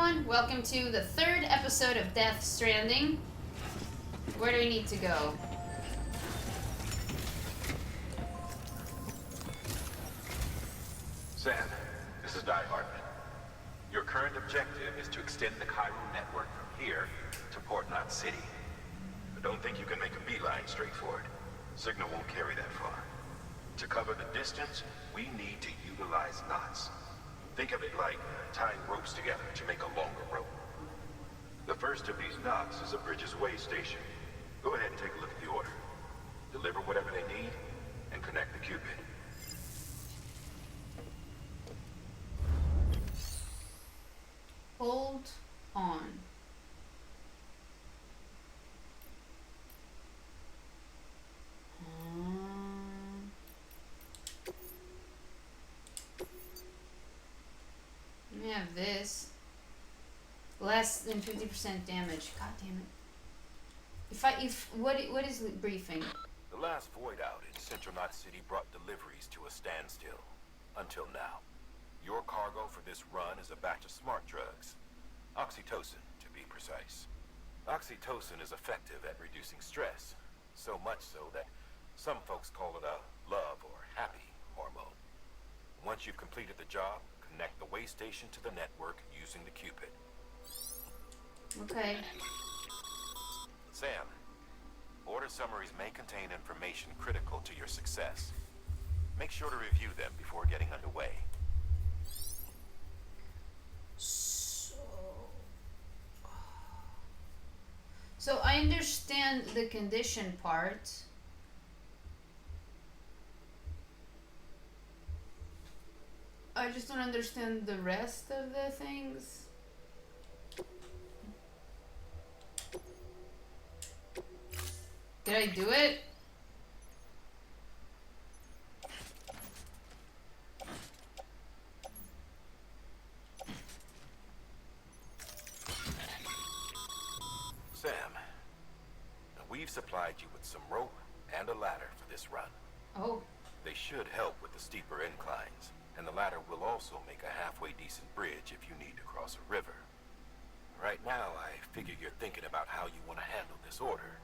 everyone. Welcome to the third episode of Stranding. Where do we need to go? Sam, this is Die Hartman. Your current objective is to extend the Cairo network from here to Port Knot City. But don't think you can make a beeline straight for it. Signal won't carry that far. To cover the distance, we need to utilize knots. Think of it like tying ropes together to make a longer rope. The first of these knots is a Bridges Way station. Go ahead and take a look at the order. Deliver whatever they need, and connect the Cupid. Hold on. Let me have this. Less than 50% damage. God damn it. What is briefing? The last void out in Central Knot City brought deliveries to a standstill. Until now. Your cargo for this run is a batch of smart drugs. Oxytocin, to be precise. Oxytocin is effective at reducing stress. So much so that some folks call it a love or happy hormone. Once you've completed the job, connect the way station to the network using the Cupid. Okay. Sam, order summaries may contain information critical to your success. Make sure to review them before getting underway. So I understand the condition part. I just don't understand the rest of the things. Did I do it? Sam, we've supplied you with some rope and a ladder for this run. Oh. They should help with the steeper inclines, and the ladder will also make a halfway decent bridge if you need to cross a river. Right now, I figure you're thinking about how you want to handle this order.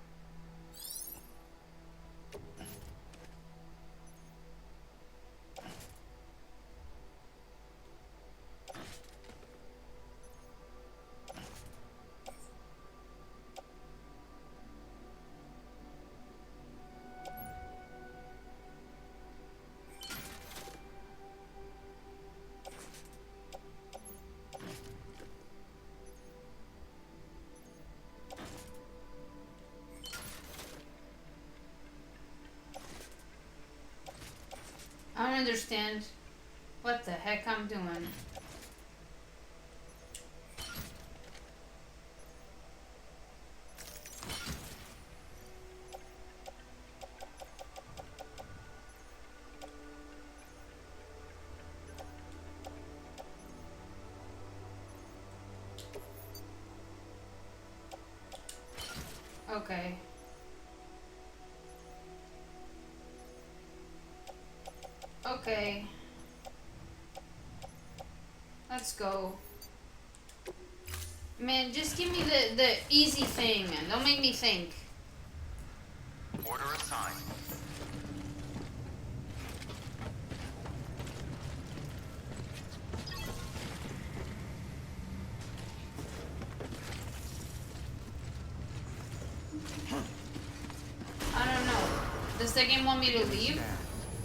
I don't understand what the heck I'm doing. Okay. Okay. Let's go. Man, just give me the easy thing. Don't make me think. Order assigned. I don't know. Does the game want me to leave?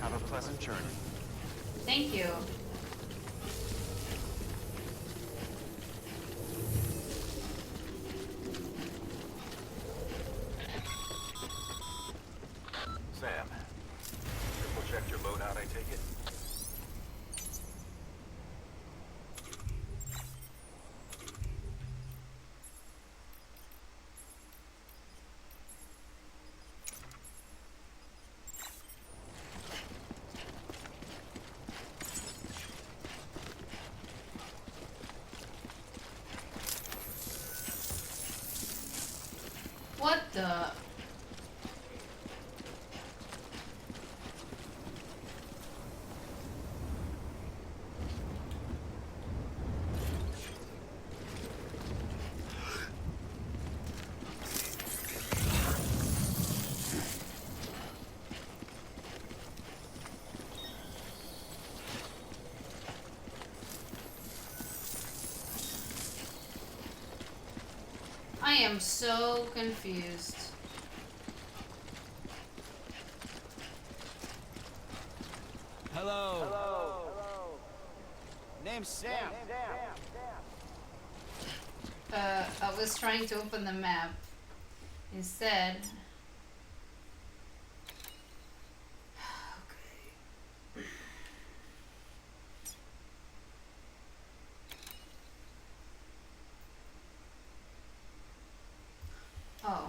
Have a pleasant journey. Thank you. Sam, triple check your loadout, I take it? What the? I am so confused. Hello. Name's Sam. I was trying to open the map. Instead. Oh.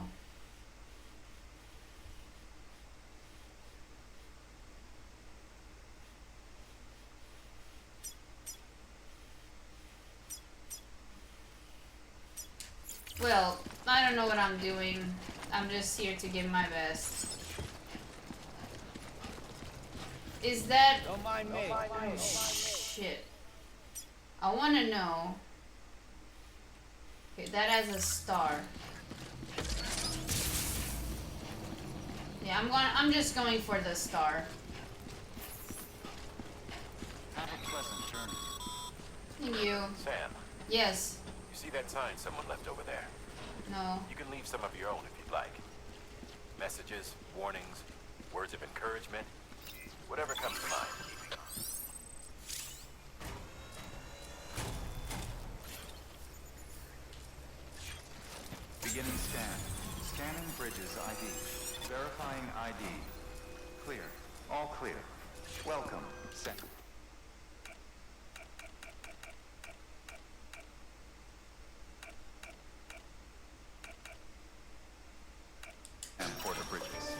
Well, I don't know what I'm doing. I'm just here to give my best. Is that... Don't mind me. Oh, shit. I want to know... Okay, that has a star. Yeah, I'm just going for the star. Have a pleasant journey. Thank you. Sam, Yes. you see that sign someone left over there? No. You can leave some of your own if you'd like. Messages, warnings, words of encouragement, whatever comes to mind. Beginning scan. Scanning bridges ID. Verifying ID. Clear. All clear. Welcome, Sam. And for the bridges.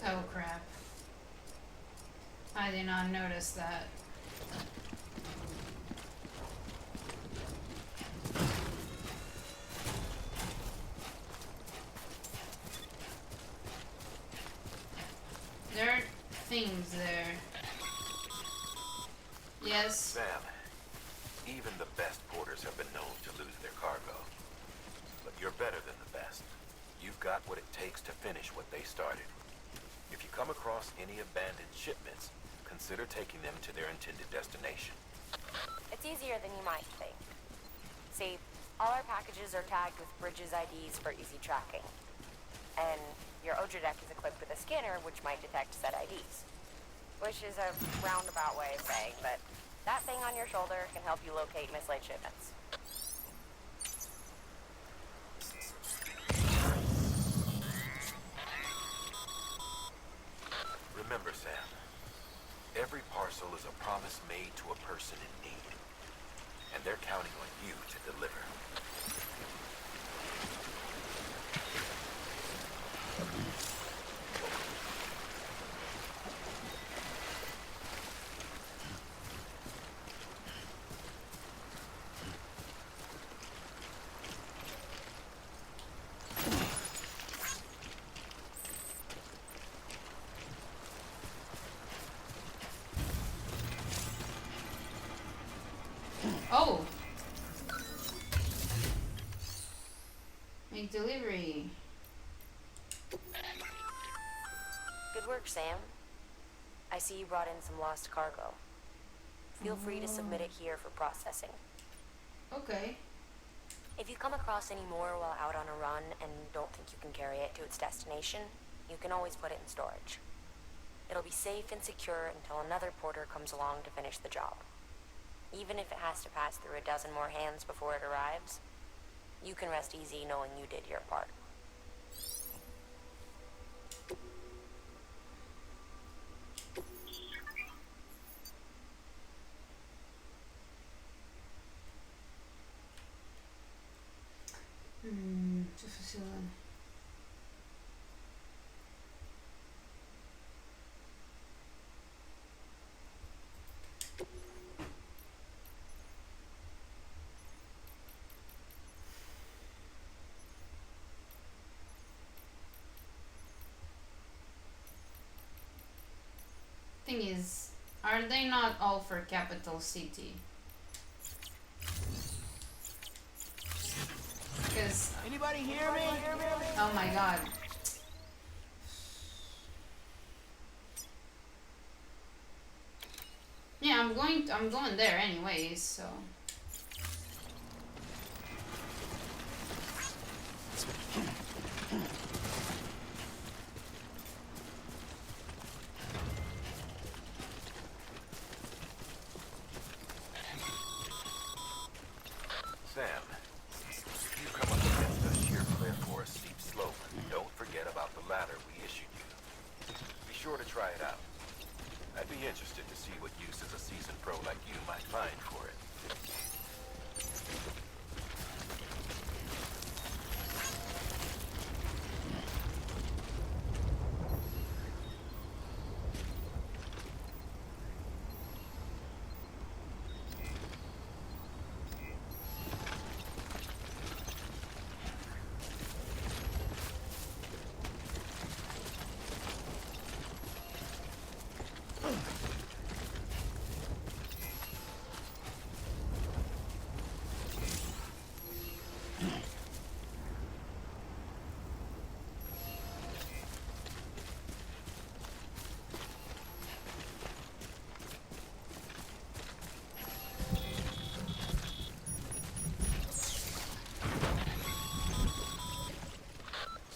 Oh, crap. I did not notice that. There are things there. Yes. Sam, even the best porters have been known to lose their cargo. But you're better than the best. You've got what it takes to finish what they started. If you come across any abandoned shipments, consider taking them to their intended destination. It's easier than you might think. See, all our packages are tagged with Bridges IDs for easy tracking. And your Odra deck is equipped with a scanner which might detect said IDs. Which is a roundabout way of saying that that thing on your shoulder can help you locate mislaid shipments. Remember, Sam, every parcel is a promise made to a person in need. And they're counting on you to deliver. Oh! Make delivery. Good work, Sam. I see you brought in some lost cargo. Feel free to submit it here for processing. Okay. If you come across any more while out on a run and don't think you can carry it to its destination, you can always put it in storage. It'll be safe and secure until another porter comes along to finish the job. Even if it has to pass through a dozen more hands before it arrives, you can rest easy knowing you did your part. Are they not all for capital city? Because Anybody hear me? oh my god. Yeah, I'm going there anyways, so Sam, if you come up against a sheer cliff or a steep slope, don't forget about the ladder we issued you. Be sure to try it out. I'd be interested to see what uses a seasoned pro like you might find for it.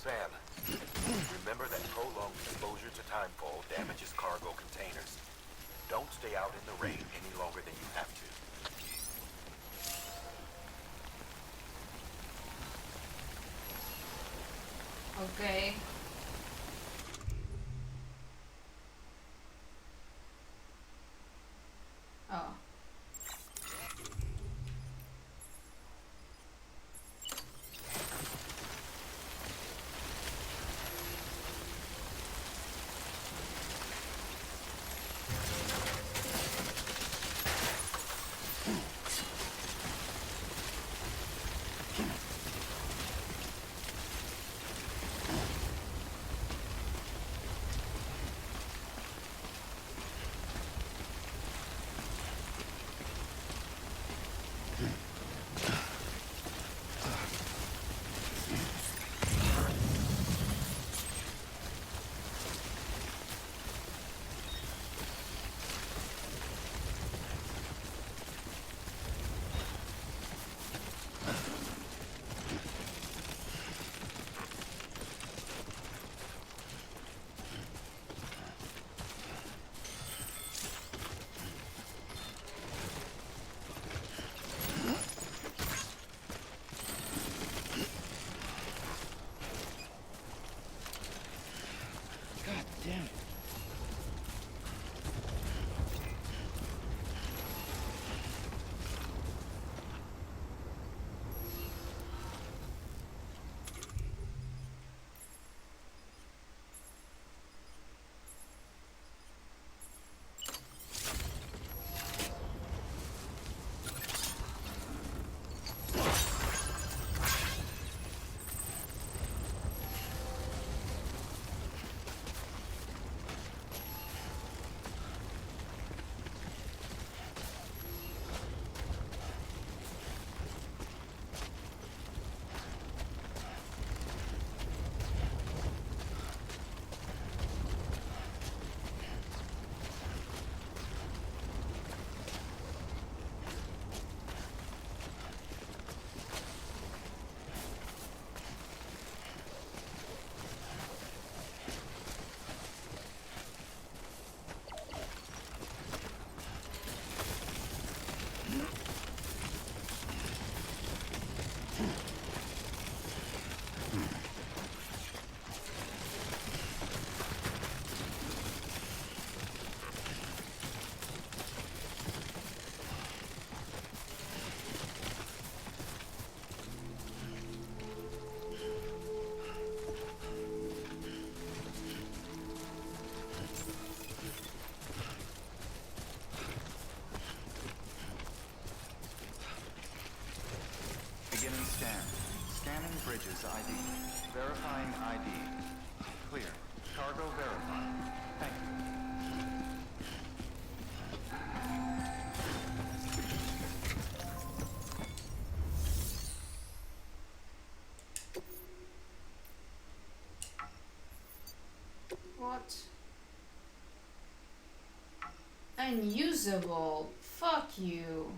Sam, remember that prolonged exposure to timefall damages cargo containers. Don't stay out in the rain any longer than you have to. okay. Oh. God damn it. Beginning scan. Scanning bridges ID. Verifying ID. Clear. Cargo verified. Thank you. Unusable. Fuck you.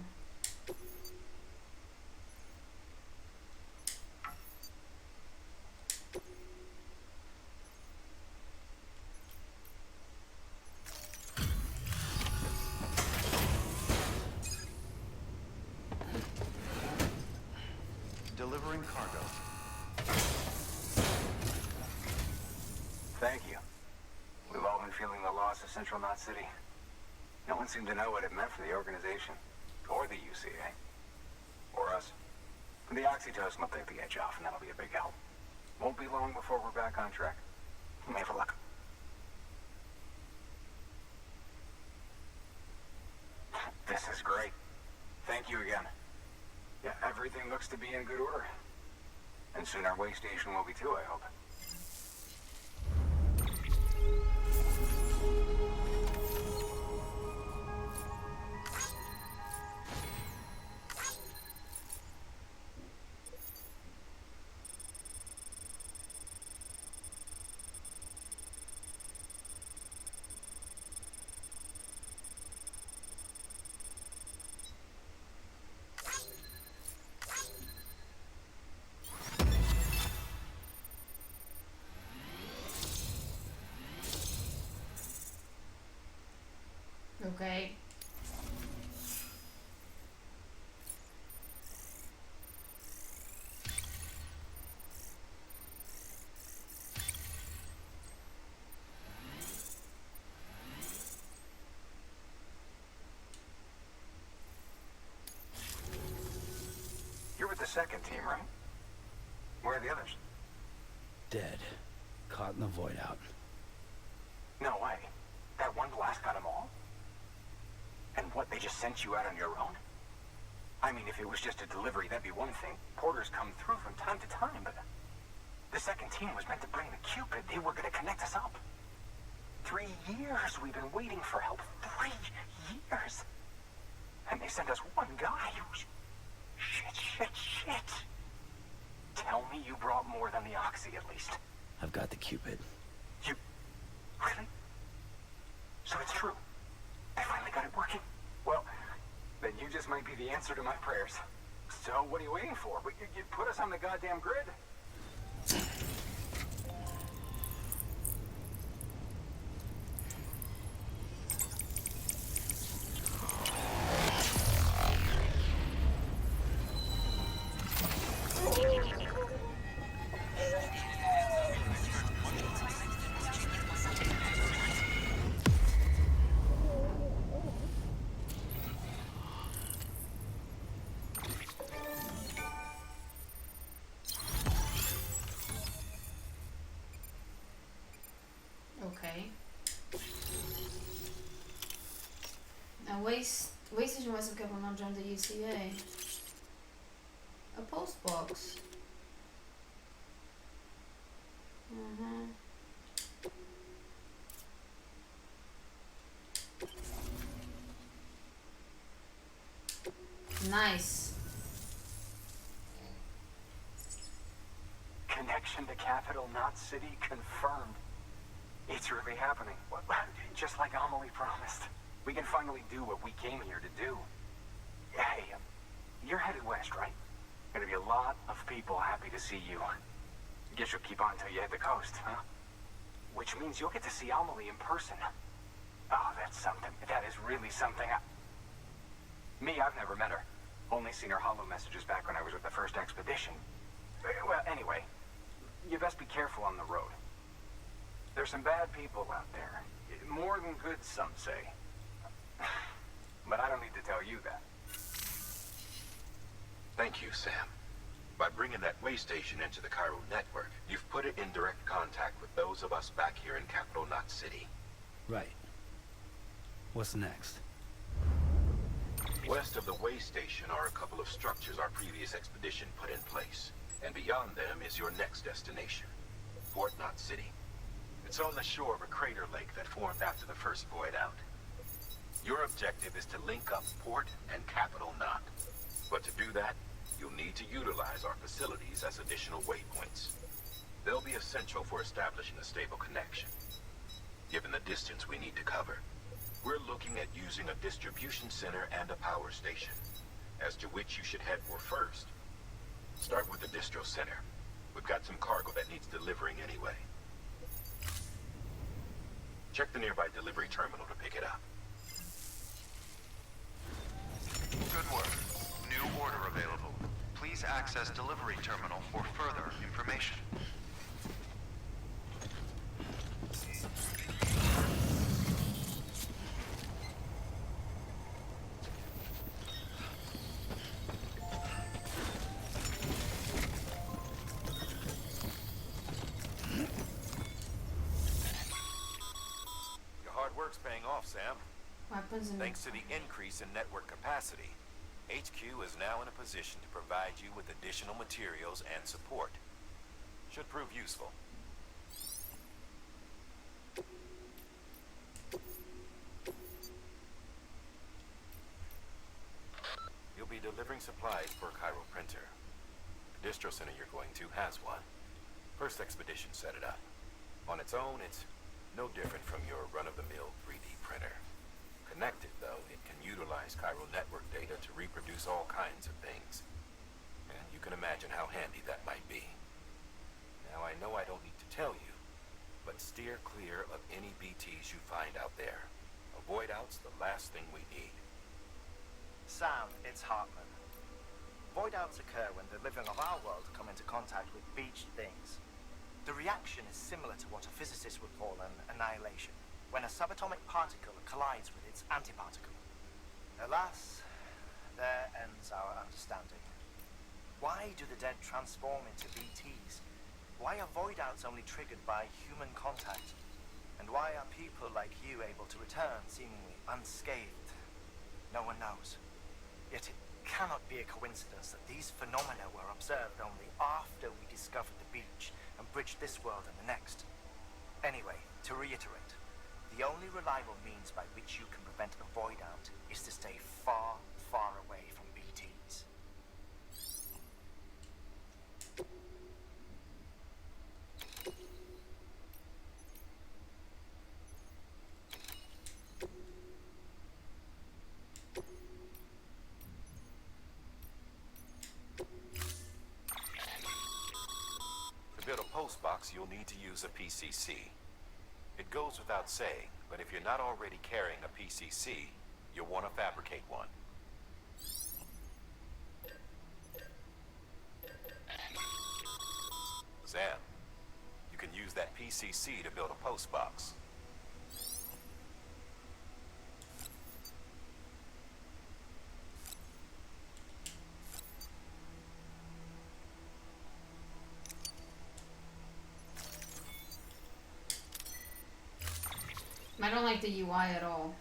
Delivering cargo. Thank you. We've all been feeling the loss of Central Knot City. No one seemed to know what it meant for the organization, or the UCA, or us. The oxytocin will take the edge off, and that'll be a big help. Won't be long before we're back on track. You may have luck. This is great. Thank you again. Yeah, everything looks to be in good order. And soon our way station will be too, I hope. Okay. You're with the second team, right? Where are the others? Dead. Caught in the void out. No way. That one blast got them all? And what, they just sent you out on your own? I mean, if it was just a delivery, that'd be one thing. Porters come through from time to time, but the second team was meant to bring the Cupid. They were gonna connect us up. 3 years we've been waiting for help. 3 years. And they sent us one guy. Shit. Tell me you brought more than the Oxy, at least. I've got the Cupid. You... Really? So it's true. They finally got it working. Well, then you just might be the answer to my prayers. So what are you waiting for? You put us on the goddamn grid. Okay. Now waste station was a couple not joined the UCA. A post box. Nice. Connection to Capital Knot City confirmed. It's really happening. Just like Amelie promised. We can finally do what we came here to do. Hey, you're headed west, right? Gonna be a lot of people happy to see you. Guess you'll keep on till you hit the coast, huh? Which means you'll get to see Amelie in person. Oh, that's something. That is really something. I've never met her. Only seen her holo messages back when I was with the first expedition. Well, anyway, you best be careful on the road. There's some bad people out there. More than good, some say. But I don't need to tell you that. Thank you, Sam. By bringing that way station into the Cairo network, you've put it in direct contact with those of us back here in Capital Knot City. Right. What's next? West of the way station are a couple of structures our previous expedition put in place. And beyond them is your next destination, Fort Knot City. It's on the shore of a crater lake that formed after the first void out. Your objective is to link up Port and Capital Knot. But to do that, you'll need to utilize our facilities as additional waypoints. They'll be essential for establishing a stable connection. Given the distance we need to cover, We're looking at using a distribution center and a power station, as to which you should head for first. Start with the distro center. We've got some cargo that needs delivering anyway. Check the nearby delivery terminal to pick it up. Good work. New order available. Please access delivery terminal for further information. Your hard work's paying off, Sam. Weapons and Thanks to the increase in network capacity, HQ is now in a position to provide you with additional materials and support. Should prove useful. You'll be delivering supplies for a Cairo printer. The distro center you're going to has one. First expedition set it up. On its own, it's no different from your run-of-the-mill 3D printer. Connected, though, it can utilize chiral network data to reproduce all kinds of things. And you can imagine how handy that might be. Now, I know I don't need to tell you, but steer clear of any BTs you find out there. Avoid out's the last thing we need. Sam, it's Hartman. Void outs occur when the living of our world come into contact with beached things. The reaction is similar to what a physicist would call an annihilation, when a subatomic particle collides with its antiparticle. Alas, there ends our understanding. Why do the dead transform into BTs? Why are void outs only triggered by human contact? And why are people like you able to return seemingly unscathed? No one knows. Yet it cannot be a coincidence that these phenomena were observed only after we discovered the beach and bridged this world and the next. Anyway, to reiterate, the only reliable means by which you can prevent a void out is to stay far, far away from BTs. To build a post box, you'll need to use a PCC. It goes without saying, but if you're not already carrying a PCC, you'll want to fabricate one. Sam, you can use that PCC to build a post box. I don't like the UI at all.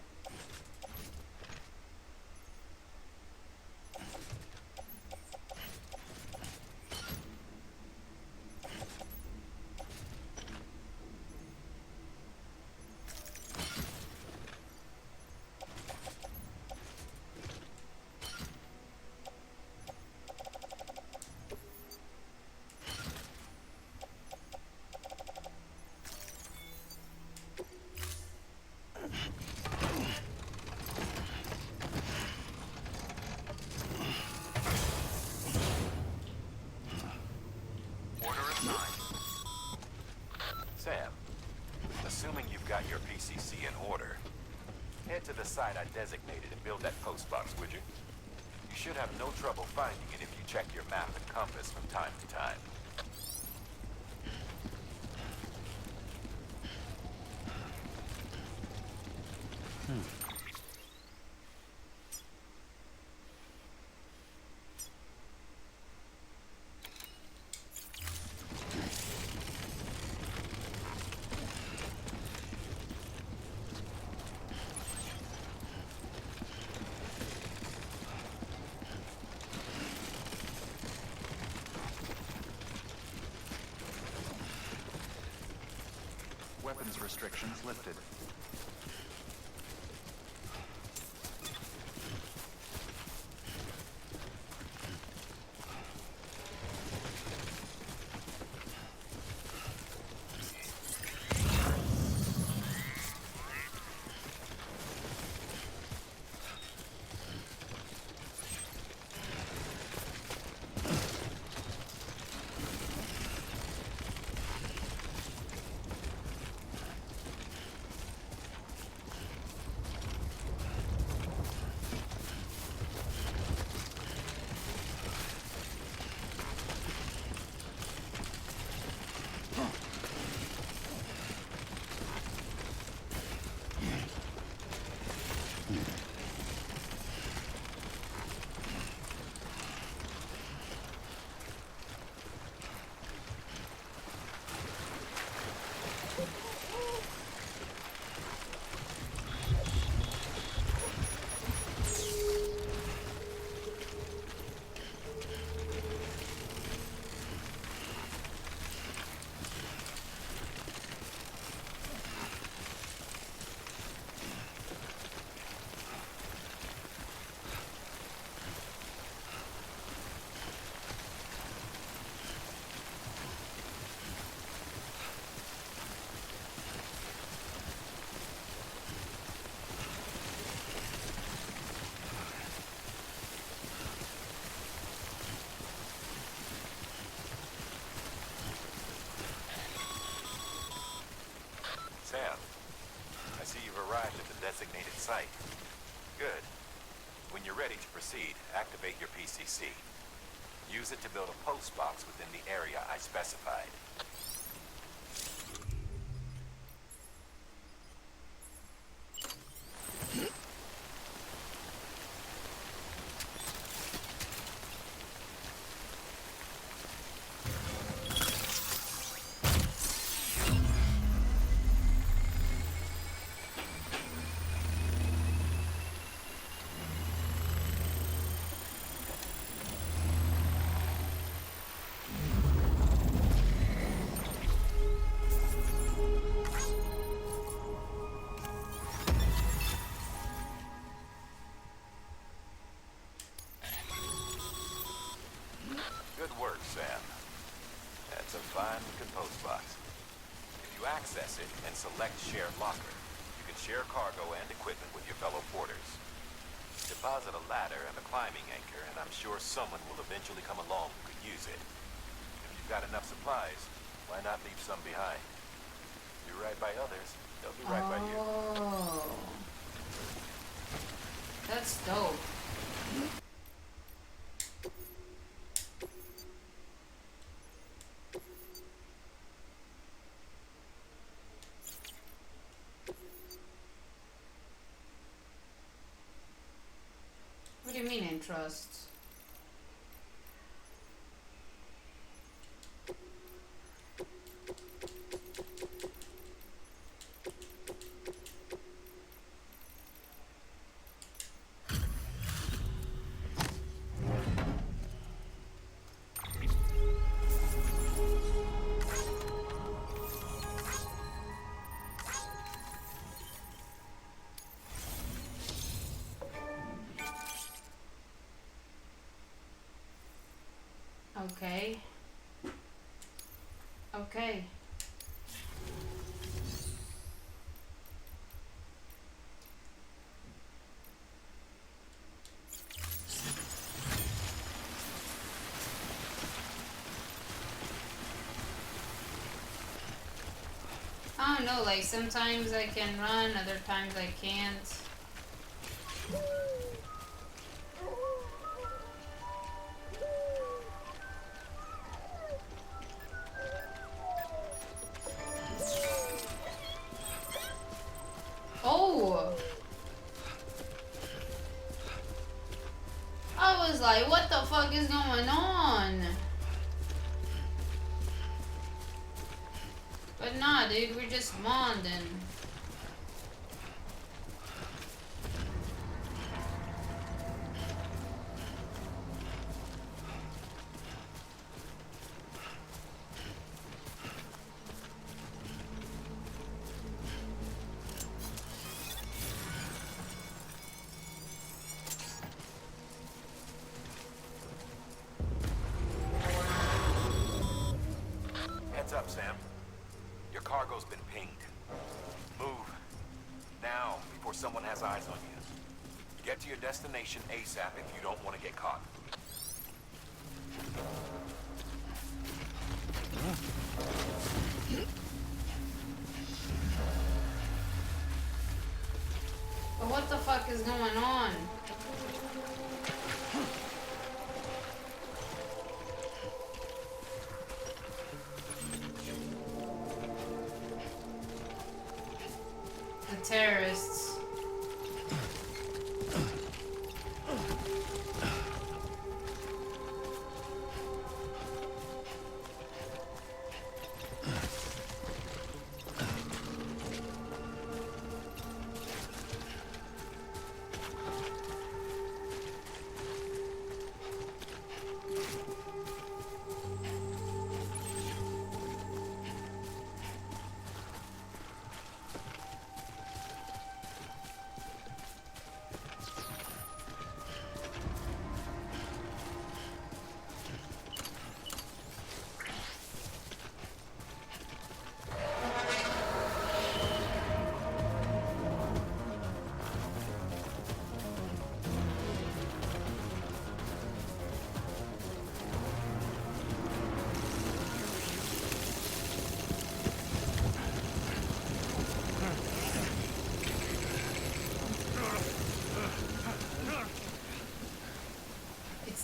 Sam, assuming you've got your PCC in order, head to the site I designated and build that post box, would you? You should have no trouble finding it if you check your map and compass from time to time. Weapons restrictions lifted. sight. Good. When you're ready to proceed, activate your PCC. Use it to build a post box within the area I specified. Good work, Sam. That's a fine-looking post box. If you access it and select Shared Locker, you can share cargo and equipment with your fellow porters. Deposit a ladder and a climbing anchor, and I'm sure someone will eventually come along who could use it. If you've got enough supplies, why not leave some behind? Do right by others, they'll do right by you. Oh. That's dope. What do you mean entrust? Okay. Okay. I don't know, like sometimes I can run, other times I can't. Oh! I was like, what the fuck is going on? But nah, dude, we're just bonding. Heads up, Sam. Your cargo's been pinged. Move. Now, before someone has eyes on you. Get to your destination ASAP if you don't want to get caught. But what the fuck is going on? The terrorists.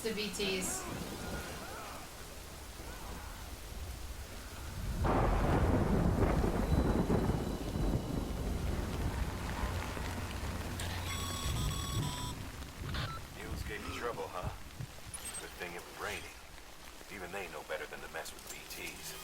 the BTs. Mules gave you trouble, huh? Good thing it was raining. Even they know better than to mess with BTs.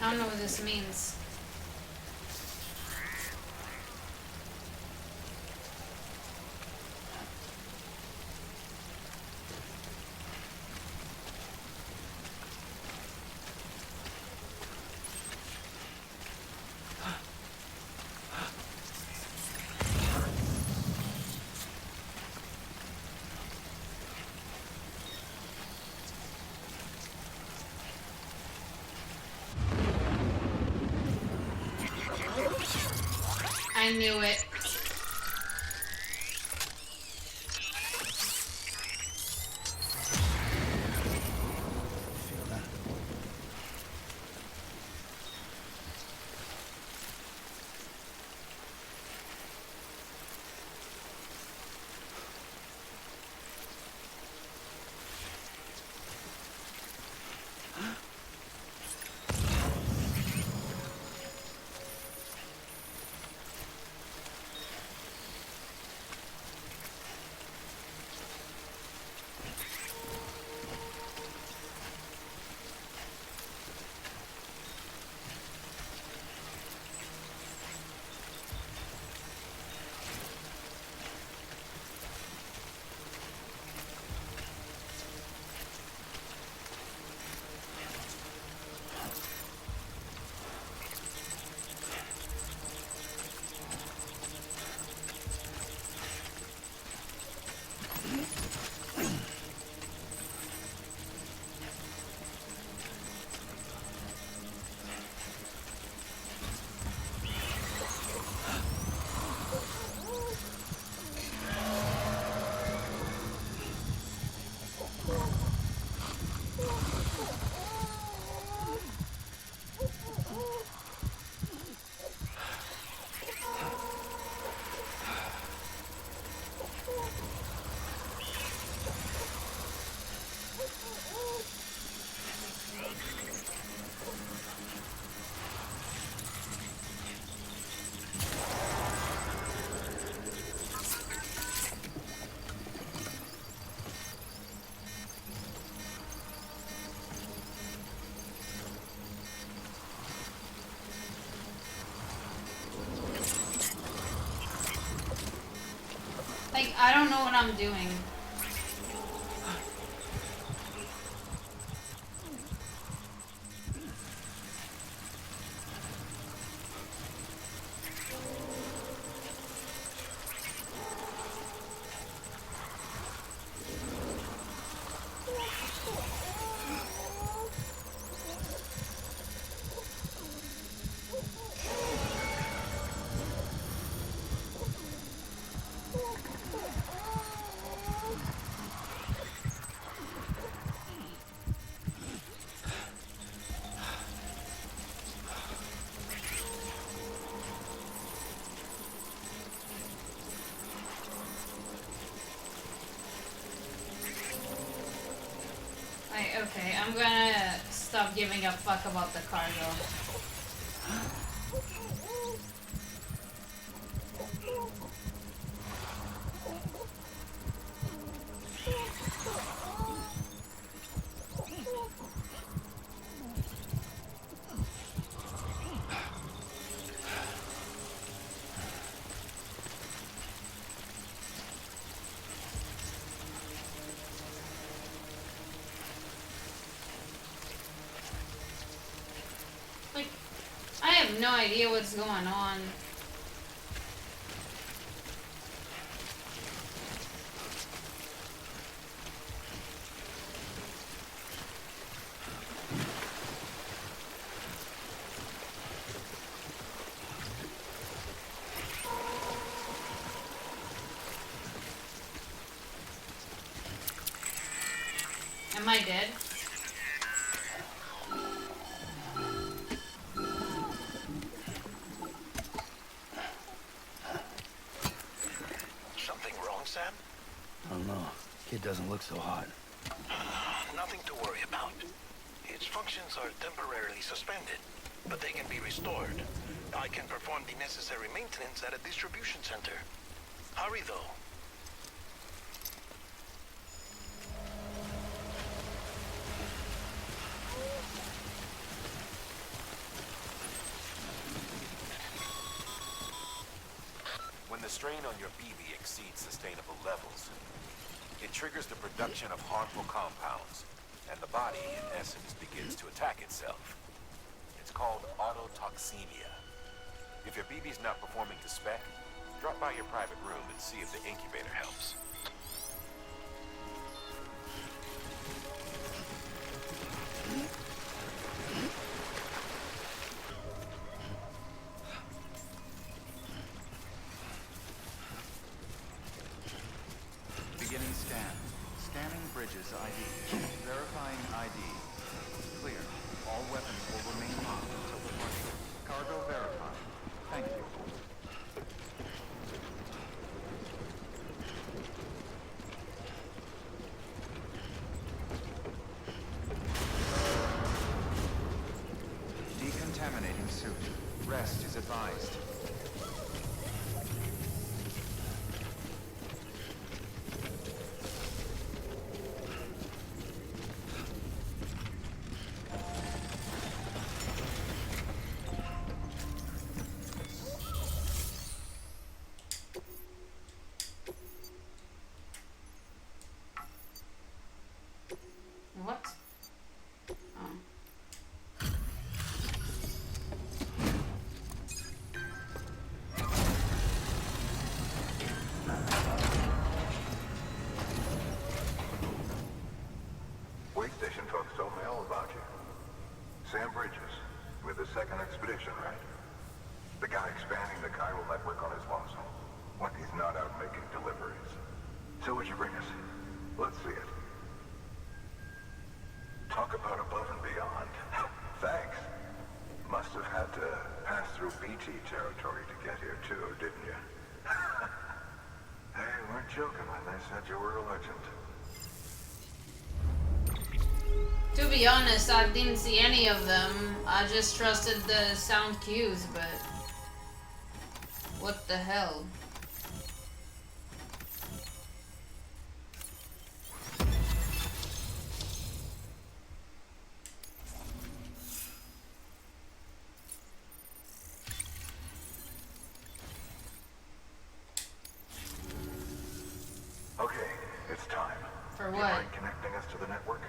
I don't know what this means. I knew it. Feel that? Like, I don't know what I'm doing. Okay, I'm gonna stop giving a fuck about the cargo. no idea what's going on. Am I dead? Something wrong, Sam? I don't know. Kid doesn't look so hot. Nothing to worry about. Its functions are temporarily suspended, but they can be restored. I can perform the necessary maintenance at a distribution center. Hurry, though. When the strain on your BB exceeds sustainable levels, it triggers the production of harmful compounds, and the body, in essence, begins to attack itself. It's called autotoxemia. If your BB's not performing to spec, drop by your private room and see if the incubator helps. Beginning scan. Scanning bridges ID. Verifying ID. Clear. All weapons will remain locked until departure. Cargo verified. Thank you. Decontaminating suit. Rest is advised. What? Oh. Wait station folks told me all about you. Sam Bridges, with the second expedition, right? The guy expanding the chiral network on his lonesome, when he's not out making deliveries. So what'd you bring us? Let's see it. Talk about above and beyond. Thanks. Must have had to pass through BT territory to get here too, didn't you? They weren't joking when they said you were a legend. To be honest, I didn't see any of them. I just trusted the sound cues, but what the hell? Okay, it's time. For You what? mind connecting us to the network?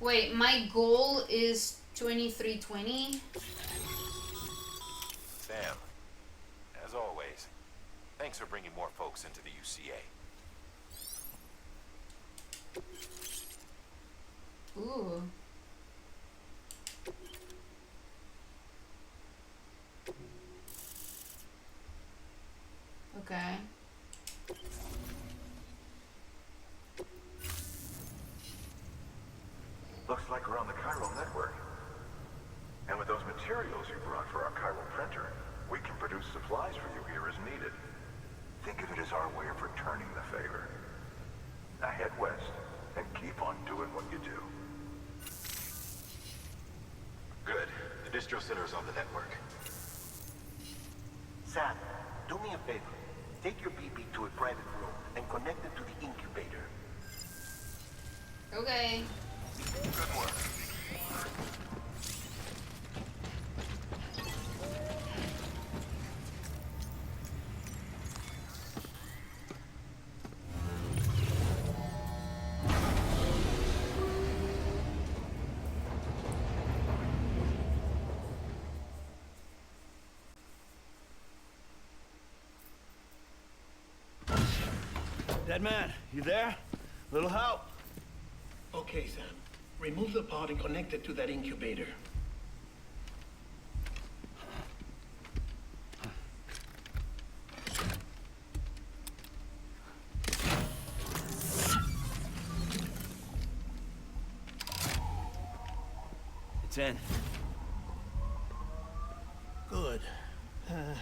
Wait, my goal is 2320? Sam, as always, thanks for bringing more folks into the UCA. Ooh. Okay. Looks like we're on the chiral network. And with those materials you brought for our chiral printer, we can produce supplies for you here as needed. Think of it as our way of returning the favor. Now head west, and keep on doing what you do. Good. The distro center is on the network. Sam, do me a favor. Take your BB to a private room and connect it to the incubator. Okay. Good work. Dead man, you there? Little help? Okay, Sam. Remove the pod and connect it to that incubator. It's in. Good. A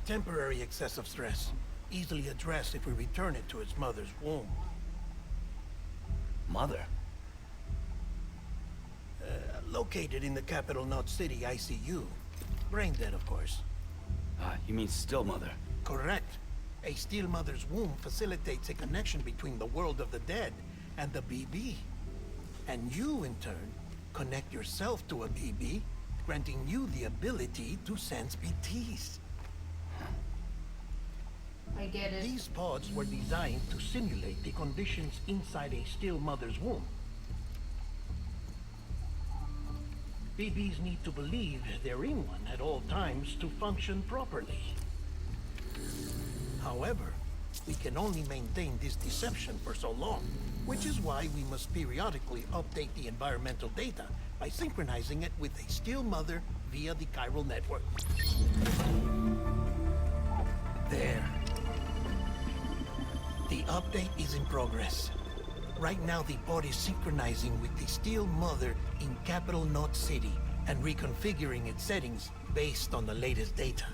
temporary excess of stress. Easily addressed if we return it to its mother's womb. Mother? Located in the capital Knot City ICU. Brain dead, of course. You mean still mother? Correct. A still mother's womb facilitates a connection between the world of the dead and the BB. And you, in turn, connect yourself to a BB, granting you the ability to sense BTs. I get it. These pods were designed to simulate the conditions inside a still mother's womb. BBs need to believe they're in one at all times to function properly. However, we can only maintain this deception for so long, which is why we must periodically update the environmental data by synchronizing it with a still mother via the chiral network. There. The update is in progress. Right now, the pod is synchronizing with the Steel Mother in Capital Knot City and reconfiguring its settings based on the latest data.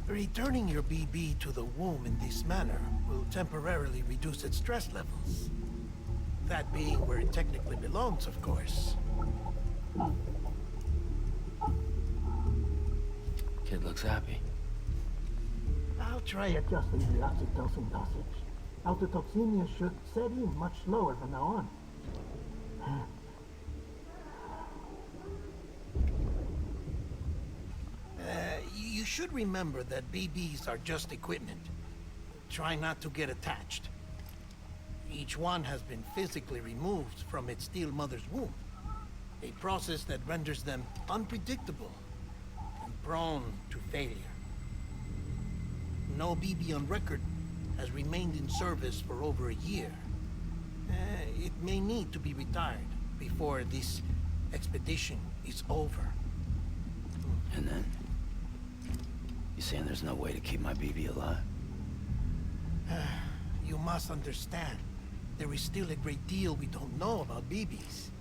Returning your BB to the womb in this manner will temporarily reduce its stress levels. That being where it technically belongs, of course. Kid looks happy. I'll try adjusting the oxytocin dosage. Autotoxemia should set in much slower from now on. You should remember that BBs are just equipment. Try not to get attached. Each one has been physically removed from its steel mother's womb. A process that renders them unpredictable and prone to failure. No BB on record has remained in service for over a year. It may need to be retired before this expedition is over. And then? You saying there's no way to keep my BB alive? You must understand, there is still a great deal we don't know about BBs.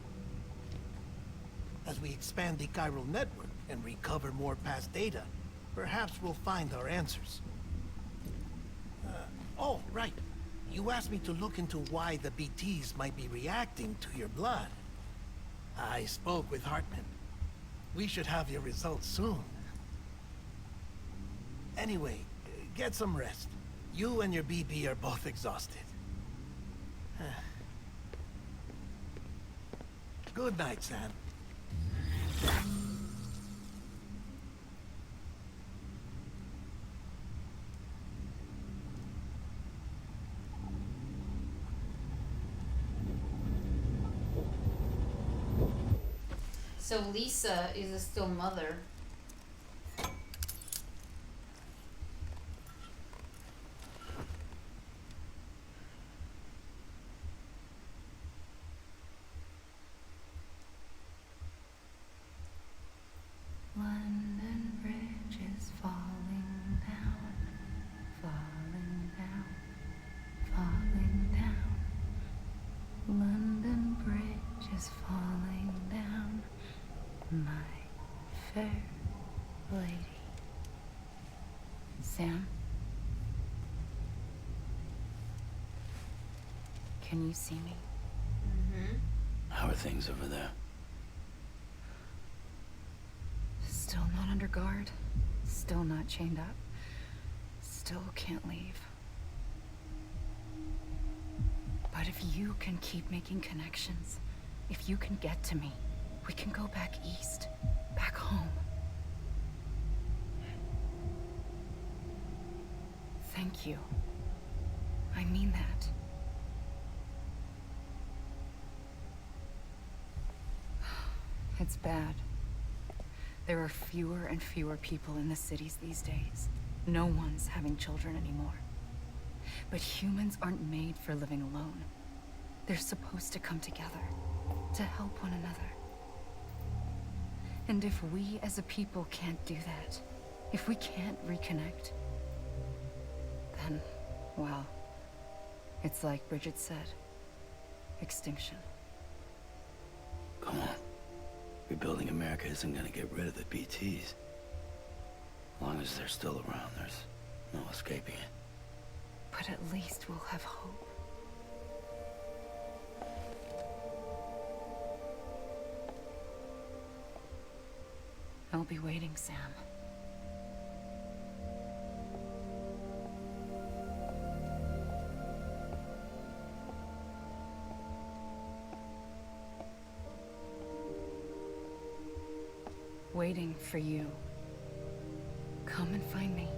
As we expand the chiral network and recover more past data, perhaps we'll find our answers. Oh, right. You asked me to look into why the BTs might be reacting to your blood. I spoke with Hartman. We should have your results soon. Anyway, get some rest. You and your BB are both exhausted. Good night, Sam. So Lisa is a still mother. London Bridge is falling down, falling down, falling down. London Bridge is falling down, my fair lady. Sam? Can you see me? Mm-hmm. How are things over there? Still not under guard. Still not chained up. Still can't leave. But if you can keep making connections, if you can get to me, we can go back east, back home. Thank you. I mean that. It's bad. There are fewer and fewer people in the cities these days. No one's having children anymore. But humans aren't made for living alone. They're supposed to come together, to help one another. And if we as a people can't do that, if we can't reconnect, then, well, it's like Bridget said, extinction. Come on. Rebuilding America isn't gonna get rid of the BTs. As long as they're still around, there's no escaping it. But at least we'll have hope. I'll be waiting, Sam. Waiting for you. Come and find me.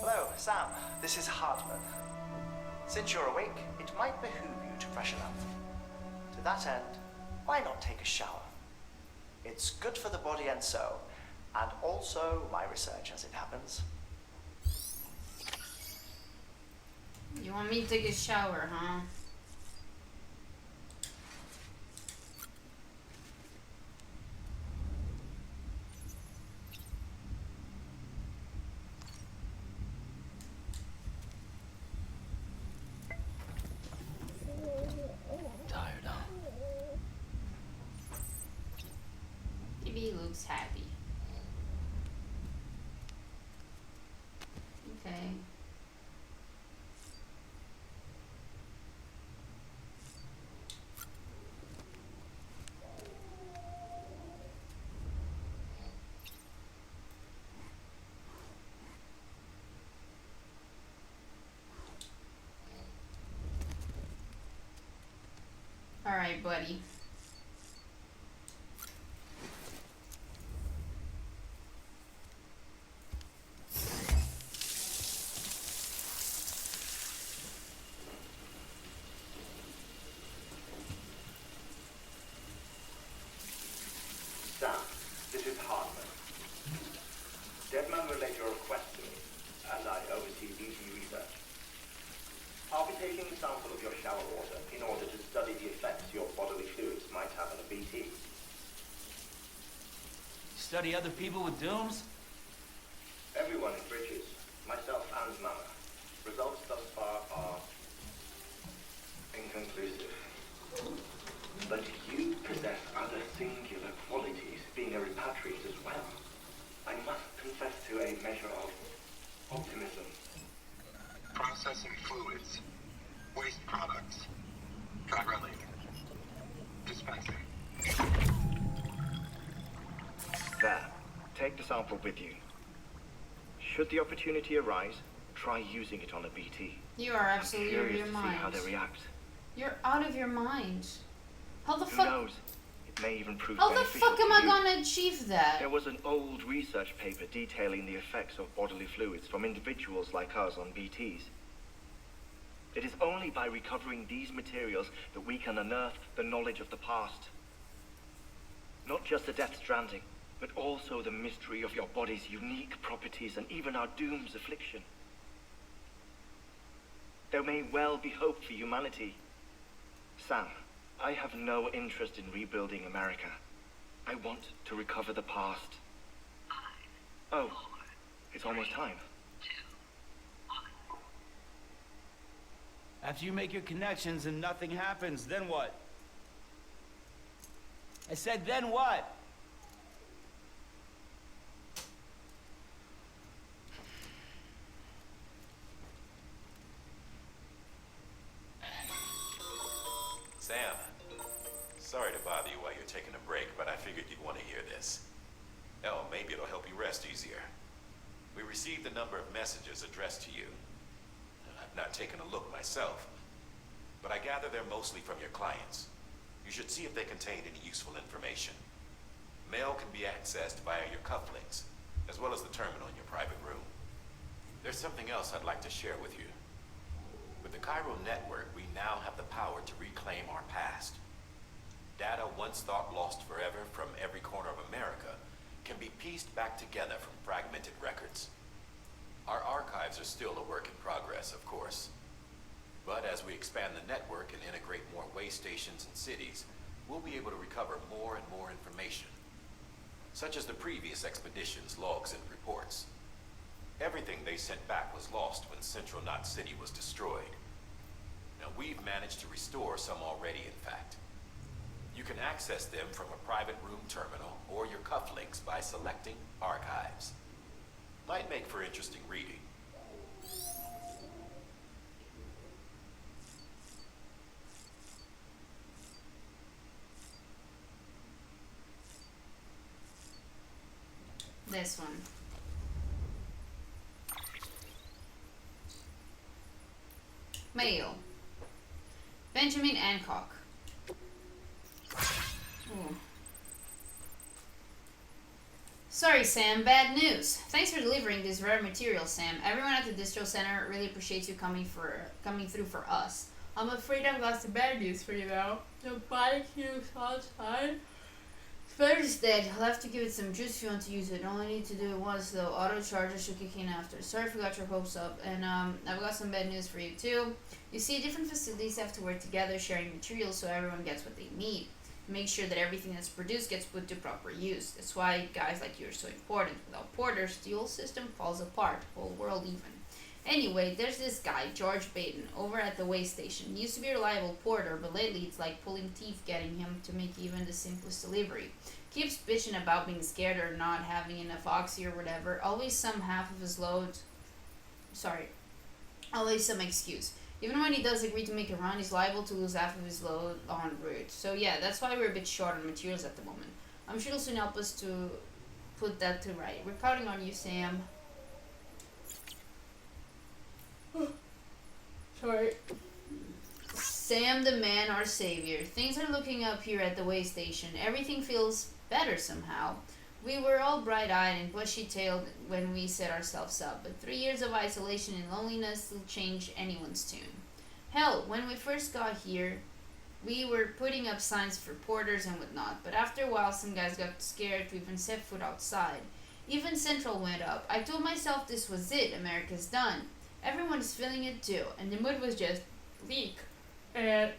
Hello, Sam. This is Hartman. Since you're awake, it might behoove you to freshen up. To that end, why not take a shower? It's good for the body and soul, and also my research as it happens. You want me to take a shower, huh? Tired, huh? He looks happy. Okay. All right, buddy. Sam, this is Hartman. Deadman relayed your request to me, and I oversee BT research. I'll be taking a sample of your shower water in order to study the effects your bodily fluids might have on a BT. Study other people with dooms? Everyone in Bridges, myself and Mama. Results thus far are inconclusive. But you possess other singular qualities, being a repatriate as well. I must confess to a measure of optimism. Processing fluids. Waste products. Dryling. Dispensing. There. Take the sample with you. Should the opportunity arise, try using it on a BT. You are absolutely out of your I'm curious to see how mind. they react. You're out of your mind. How the Who fuck? knows? It may even prove How the beneficial fuck to am I you. gonna achieve that? There was an old research paper detailing the effects of bodily fluids from individuals like us on BTs. It is only by recovering these materials that we can unearth the knowledge of the past. Not just the Death Stranding, but also the mystery of your body's unique properties and even our doom's affliction. There may well be hope for humanity. Sam, I have no interest in rebuilding America. I want to recover the past. Oh, it's almost time. After you make your connections and nothing happens, then what? I said, then what? Sam, sorry to bother you while you're taking a break, but I figured you'd want to hear this. Hell, maybe it'll help you rest easier. We received a number of messages addressed to you. I've not taken a look myself, but I gather they're mostly from your clients. You should see if they contain any useful information. Mail can be accessed via your cufflinks, as well as the terminal in your private room. There's something else I'd like to share with you. With the Cairo network, we now have the power to reclaim our past. Data once thought lost forever from every corner of America can be pieced back together from fragmented records. Our archives are still a work in progress, of course. But as we expand the network and integrate more way stations and cities, we'll be able to recover more and more information, such as the previous expedition's logs and reports. Everything they sent back was lost when Central Knot City was destroyed. Now, we've managed to restore some already, in fact. You can access them from a private room terminal or your cufflinks by selecting Archives. Might make for interesting reading. This one. Mail. Benjamin Hancock. Ooh. Sorry, Sam. Bad news. Thanks for delivering this rare material, Sam. Everyone at the distro center really appreciates you coming through for us. I'm afraid I've got some bad news for you now. The barbecue outside. Spider's dead. I'll have to give it some juice if you want to use it. Only need to do it once though. Auto charger should kick in after. Sorry if we got your hopes up. And I've got some bad news for you too. You see, different facilities have to work together, sharing materials so everyone gets what they need. Make sure that everything that's produced gets put to proper use. That's why guys like you are so important. Without porters, the whole system falls apart. Whole world even. Anyway, there's this guy, George Baden, over at the way station. He used to be a reliable porter, but lately it's like pulling teeth getting him to make even the simplest delivery. Keeps bitching about being scared or not having enough oxy or whatever. Always some excuse. Even when he does agree to make a run, he's liable to lose half of his load en route. So yeah, that's why we're a bit short on materials at the moment. I'm sure it'll soon help us to put that to right. We're counting on you, Sam. Sorry. Sam the man, our savior. Things are looking up here at the way station. Everything feels better somehow. We were all bright-eyed and bushy-tailed when we set ourselves up, but 3 years of isolation and loneliness will change anyone's tune. Hell, when we first got here, we were putting up signs for porters and whatnot, but after a while some guys got scared to even set foot outside. Even Central went up. I told myself this was it, America's done. Everyone is feeling it too, and the mood was just bleak. And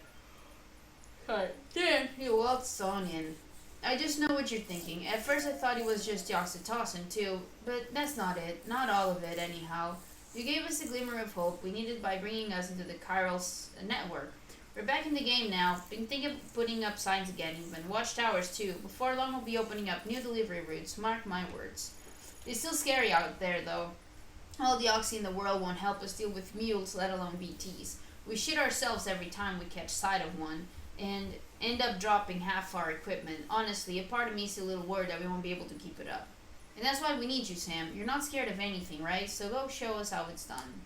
then he waltzed on in. I just know what you're thinking. At first I thought it was just the oxytocin too, but that's not it. Not all of it, anyhow. You gave us a glimmer of hope we needed by bringing us into the Chiral network. We're back in the game now. Been thinking of putting up signs again, even watchtowers too. Before long we'll be opening up new delivery routes, mark my words. It's still scary out there though. All the oxy in the world won't help us deal with mules, let alone BTs. We shit ourselves every time we catch sight of one, and end up dropping half our equipment. Honestly, a part of me is a little worried that we won't be able to keep it up. And that's why we need you, Sam. You're not scared of anything, right? So go show us how it's done.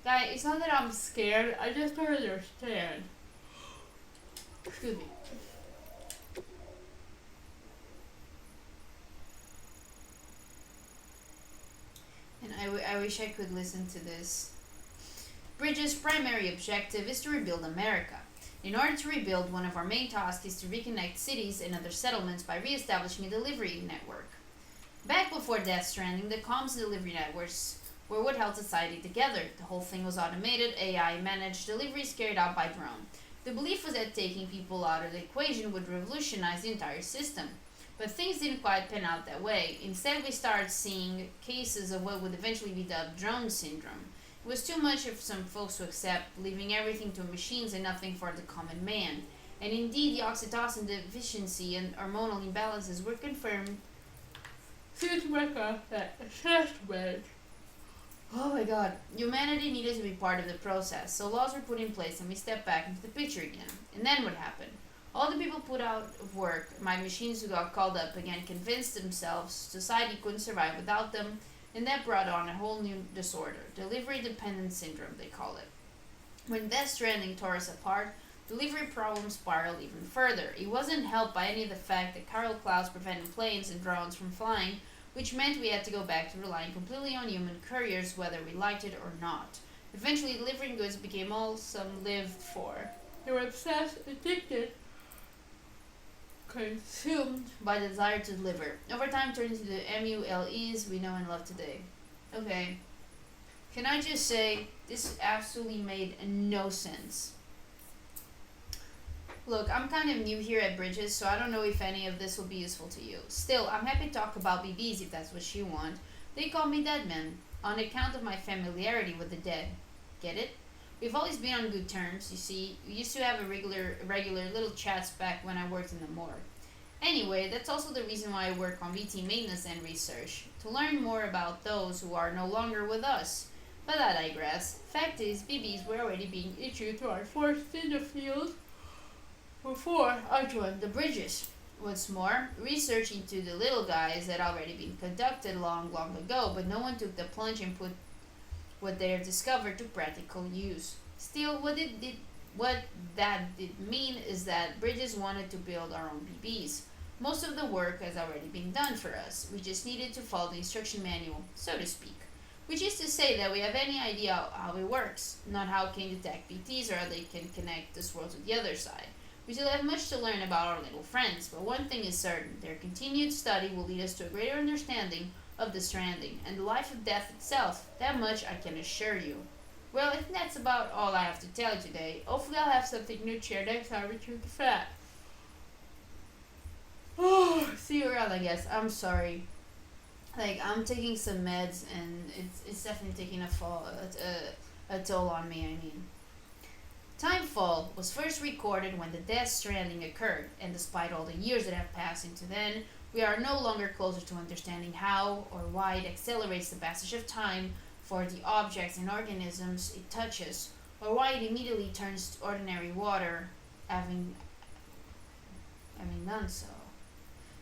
Guy, it's not that I'm scared, I just don't understand. Excuse me. And I wish I could listen to this. Bridges' primary objective is to rebuild America. In order to rebuild, one of our main tasks is to reconnect cities and other settlements by re-establishing a delivery network. Back before Death Stranding, the comms delivery networks were what held society together. The whole thing was automated, AI managed, deliveries carried out by drone. The belief was that taking people out of the equation would revolutionize the entire system. But things didn't quite pan out that way. Instead, we started seeing cases of what would eventually be dubbed drone syndrome. It was too much for some folks to accept, leaving everything to machines and nothing for the common man. And indeed, the oxytocin deficiency and hormonal imbalances were confirmed. Oh my god. Humanity needed to be part of the process, so laws were put in place and we stepped back into the picture again. And then what happened? All the people put out of work, my machines who got called up again convinced themselves society couldn't survive without them, and that brought on a whole new disorder, delivery dependent syndrome they call it. When Death Stranding tore us apart, delivery problems spiraled even further. It wasn't helped by any of the fact that chiral clouds prevented planes and drones from flying, which meant we had to go back to relying completely on human couriers whether we liked it or not. Eventually, delivering goods became all some lived for. They were obsessed, addicted, consumed by the desire to deliver. Over time turned into the MULEs we know and love today. Okay. Can I just say, this absolutely made no sense. Look, I'm kind of new here at Bridges, so I don't know if any of this will be useful to you. Still, I'm happy to talk about BBs if that's what you want. They call me Deadman, on account of my familiarity with the dead. Get it? We've always been on good terms, you see. We used to have a regular little chats back when I worked in the morgue. Anyway, that's also the reason why I work on VT maintenance and research, to learn more about those who are no longer with us. But I digress. Fact is, BBs were already being issued to our force in the field before I joined the Bridges. What's more, research into the little guys had already been conducted long ago, but no one took the plunge and put what they had discovered to practical use. Still, what that did mean is that Bridges wanted to build our own BBs. Most of the work has already been done for us. We just needed to follow the instruction manual, so to speak. Which is to say that we have any idea how it works, not how it can detect BTs or how they can connect this world to the other side. We still have much to learn about our little friends, but one thing is certain, their continued study will lead us to a greater understanding of the Stranding and the life of death itself. That much I can assure you. Well, I think that's about all I have to tell you today. Hopefully I'll have something new to share next time we return to fat. Oh, see you around, I guess. I'm sorry. Like, I'm taking some meds and it's definitely taking a toll on me, I mean. Timefall was first recorded when the Death Stranding occurred, and despite all the years that have passed into then, we are no longer closer to understanding how or why it accelerates the passage of time for the objects and organisms it touches, or why it immediately turns to ordinary water, having done so.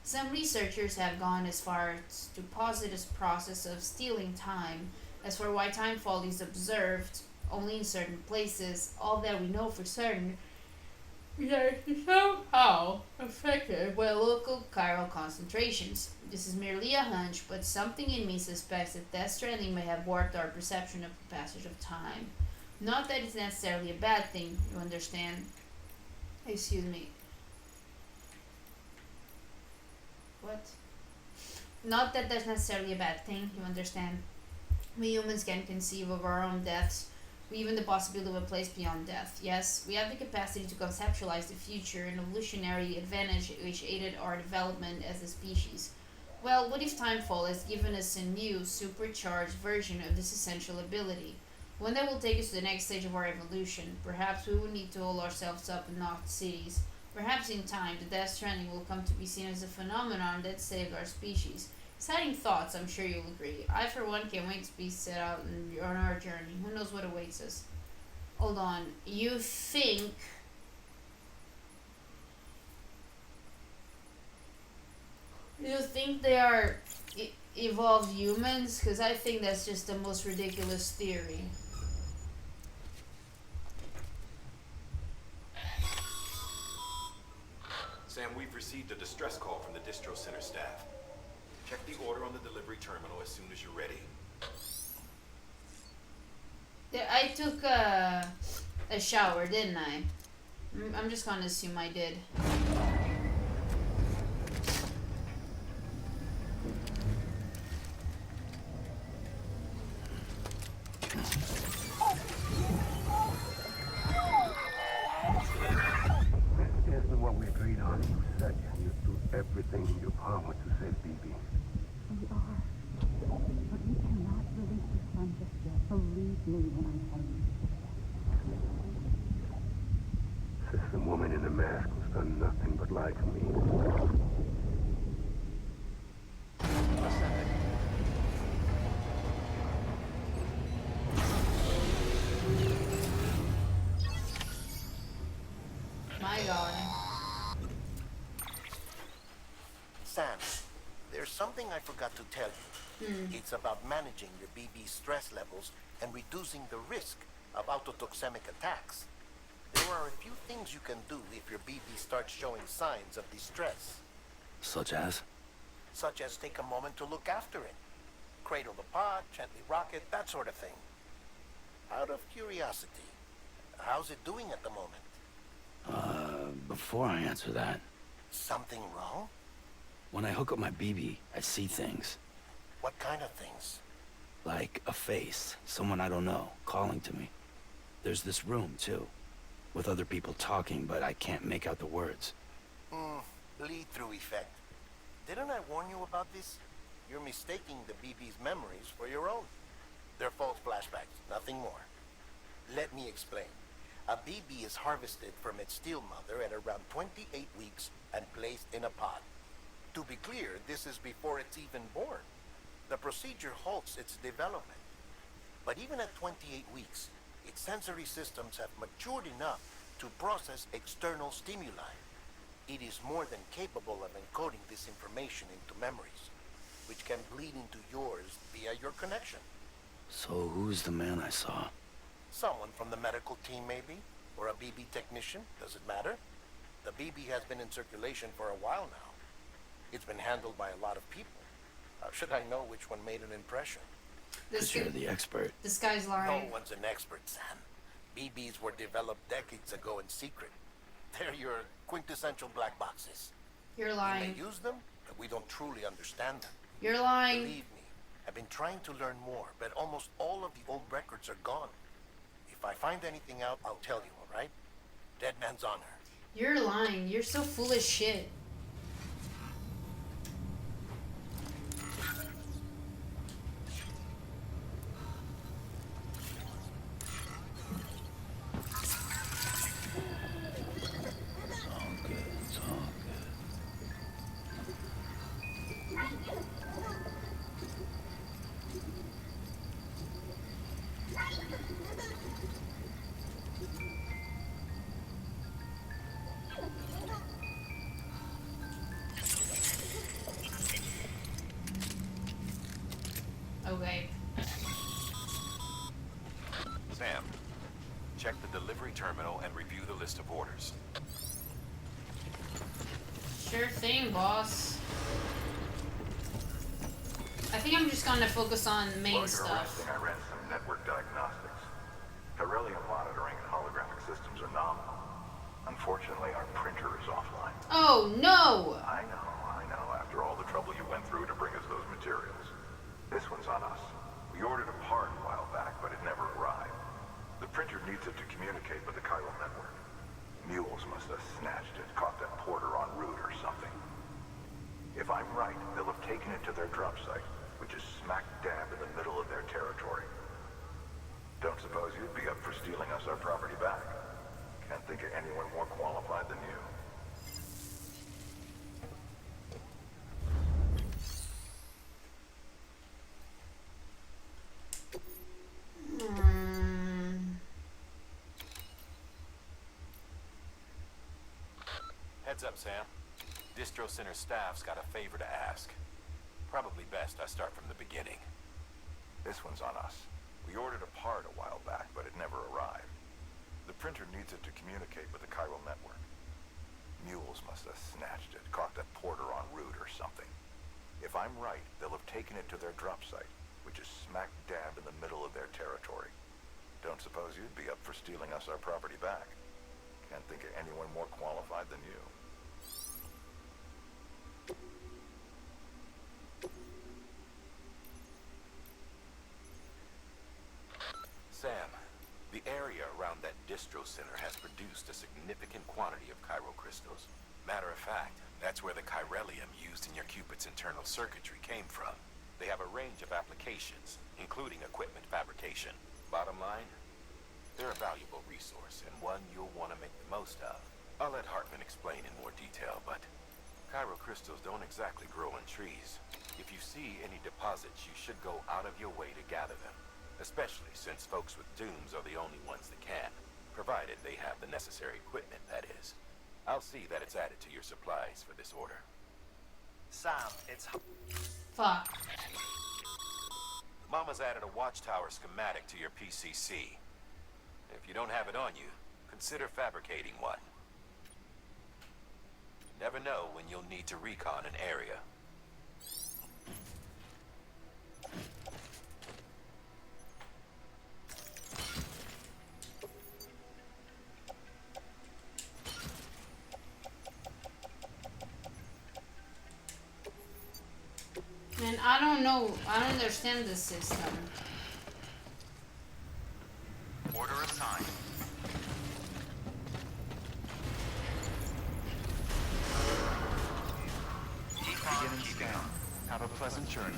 Some researchers have gone as far as to posit a process of stealing time. As for why timefall is observed only in certain places, all that we know for certain is that it's somehow affected by local chiral concentrations. This is merely a hunch, but something in me suspects that Death Stranding may have warped our perception of the passage of time. Not that it's necessarily a bad thing, you understand? Excuse me. What? Not that that's necessarily a bad thing, you understand? We humans can conceive of our own deaths, even the possibility of a place beyond death. Yes, we have the capacity to conceptualize the future, an evolutionary advantage which aided our development as a species. Well, what if Timefall has given us a new, supercharged version of this essential ability? One that will take us to the next stage of our evolution. Perhaps we will need to hold ourselves up and not cities. Perhaps in time, the Death Stranding will come to be seen as a phenomenon that saved our species. Exciting thoughts, I'm sure you'll agree. I, for one, can't wait to be set out on our journey. Who knows what awaits us? Hold on. You think they are evolved humans? Because I think that's just the most ridiculous theory. Sam, we've received a distress call from the distro center staff. Check the order on the delivery terminal as soon as you're ready. Yeah, I took a shower, didn't I? I'm just gonna assume I did. This is what we agreed on. You said you'd do everything in your power to save BB. We are. But we cannot release the sun just yet. Believe me, god. Sam, there's something I forgot to tell you. It's about managing your BB stress levels and reducing the risk of autotoxemic attacks. There are a few things you can do if your BB starts showing signs of distress. Such as? Such as take a moment to look after it. Cradle the pod, gently rock it, that sort of thing. Out of curiosity, how's it doing at the moment? Before I answer that, Something wrong? when I hook up my BB, I see things. What kind of things? Like a face, someone I don't know, calling to me. There's this room, too, with other people talking, but I can't make out the words. Bleed-through effect. Didn't I warn you about this? You're mistaking the BB's memories for your own. They're false flashbacks, nothing more. Let me explain. A BB is harvested from its steel mother at around 28 weeks and placed in a pod. To be clear, this is before it's even born. The procedure halts its development. But even at 28 weeks, its sensory systems have matured enough to process external stimuli. It is more than capable of encoding this information into memories, which can bleed into yours via your connection. So who's the man I saw? Someone from the medical team, maybe? Or a BB technician? Does it matter? The BB has been in circulation for a while now. It's been handled by a lot of people. How should I know which one made an impression? Because you're the expert. This guy's No lying. one's an expert, Sam. BBs were developed decades ago in secret. They're your quintessential black boxes. You're We lying. may use them, but we don't truly understand them. You're lying. Believe me, I've been trying to learn more, but almost all of the old records are gone. If I find anything out, I'll tell you, all right? Dead man's honor. You're lying. You're so full of shit. Okay. Sam, check the delivery terminal and review the list of orders. Sure thing, boss. I think I'm just gonna focus on main While you're stuff. resting, I ran some network diagnostics. Beryllium monitoring and holographic systems are nominal. Unfortunately, our printer is offline. Oh no! I know. After all the trouble you went through to bring us those materials. This one's on us. We ordered a part a while back, but it never arrived. The printer needs it to communicate with the chiral network. Mules must have snatched it, caught that porter en route or something. If I'm right, they'll have taken it to their drop site, which is smack dab in the middle of their territory. Don't suppose you'd be up for stealing us our property back? Can't think of anyone more qualified than you. Heads up, Sam. Distro Center staff's got a favor to ask. Probably best I start from the beginning. This one's on us. We ordered a part a while back, but it never arrived. The printer needs it to communicate with the chiral network. Mules must have snatched it, caught that porter en route or something. If I'm right, they'll have taken it to their drop site, which is smack dab in the middle of their territory. Don't suppose you'd be up for stealing us our property back? Can't think of anyone more qualified than you. Sam, the area around that distro center has produced a significant quantity of chiral crystals. Matter of fact, that's where the chiralium used in your Cupid's internal circuitry came from. They have a range of applications, including equipment fabrication. Bottom line, they're a valuable resource and one you'll want to make the most of. I'll let Hartman explain in more detail, but chiral crystals don't exactly grow on trees. If you see any deposits, you should go out of your way to gather them. Especially since folks with dooms are the only ones that can, provided they have the necessary equipment, that is. I'll see that it's added to your supplies for this order. Sam, it's... Fuck. Mama's added a watchtower schematic to your PCC. If you don't have it on you, consider fabricating one. You never know when you'll need to recon an area. Man, I don't know. I don't understand this system. Order assigned. Beginning scan. Have a pleasant journey.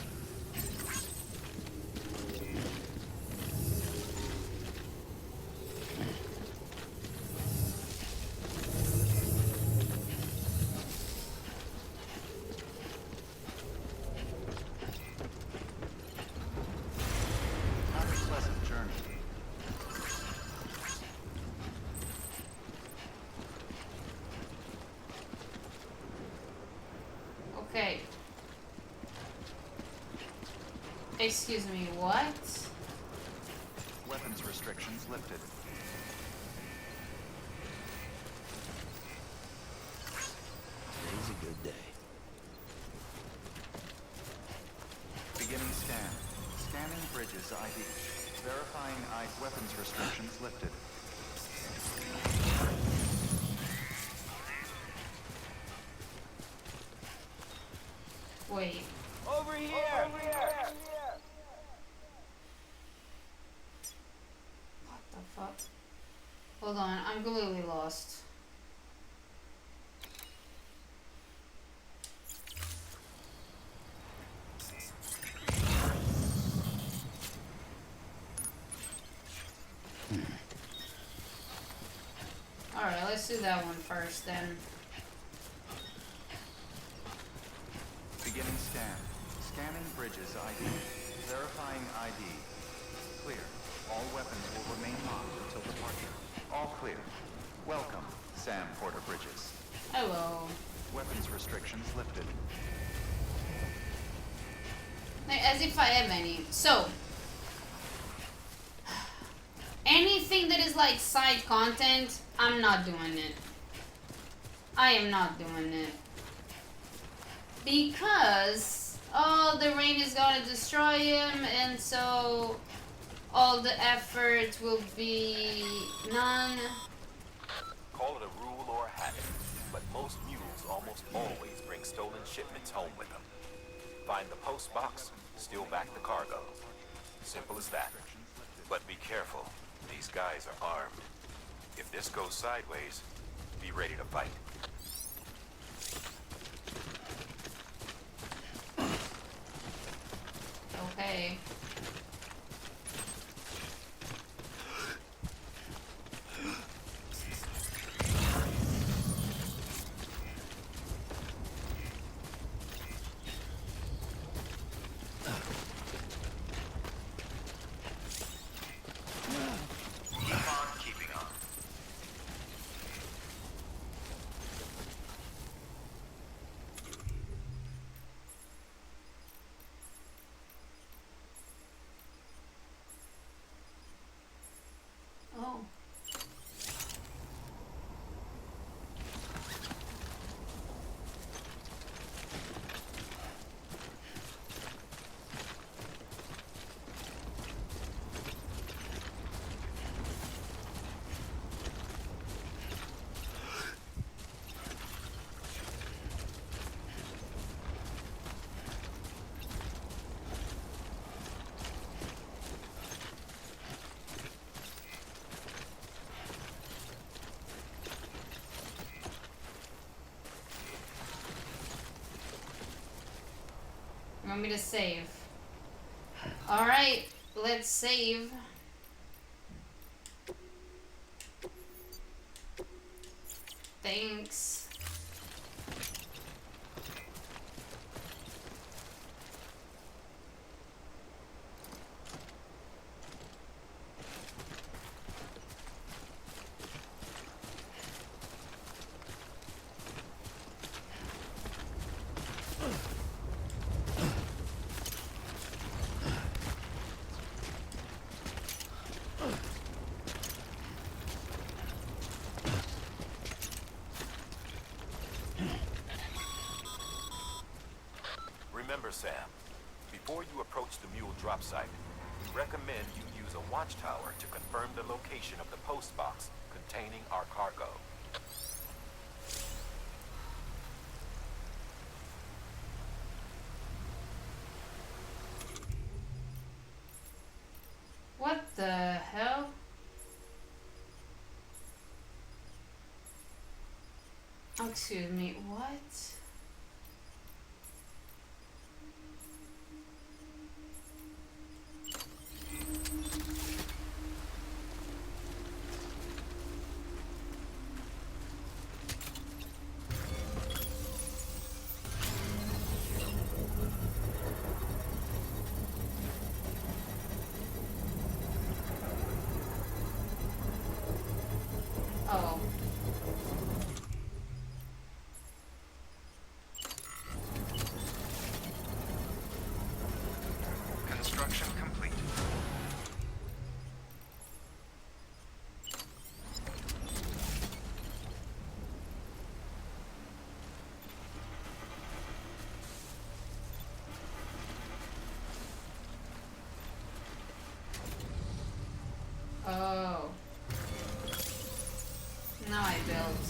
Have a pleasant journey. Okay. Excuse me, what? Weapons restrictions lifted. Today's a good day. Beginning scan. Scanning bridges ID. Verifying weapons restrictions lifted. Wait. Over here! What the fuck? Hold on, I'm completely lost. Alright, let's do that one first then. Beginning scan. Scanning bridges ID. Verifying ID. Clear. All weapons will remain locked until departure. All clear. Welcome, Sam Porter Bridges. Hello. Weapons restrictions lifted. Like, as if I have any. So, anything that is like side content, I'm not doing it. I am not doing it. Because, oh, the rain is gonna destroy him, and so all the effort will be none. Call it a rule or a habit, but most mules almost always bring stolen shipments home with them. Find the post box, steal back the cargo. Simple as that. But be careful. These guys are armed. If this goes sideways, be ready to fight. Okay. Keeping on. Oh. You want me to save? Alright, let's save. Thanks. Remember, Sam, before you approach the mule drop site, we recommend you use a watchtower to confirm the location of the post box containing our cargo. What the hell? Oh, excuse me, what? Oh. Construction complete. Oh. Now I built.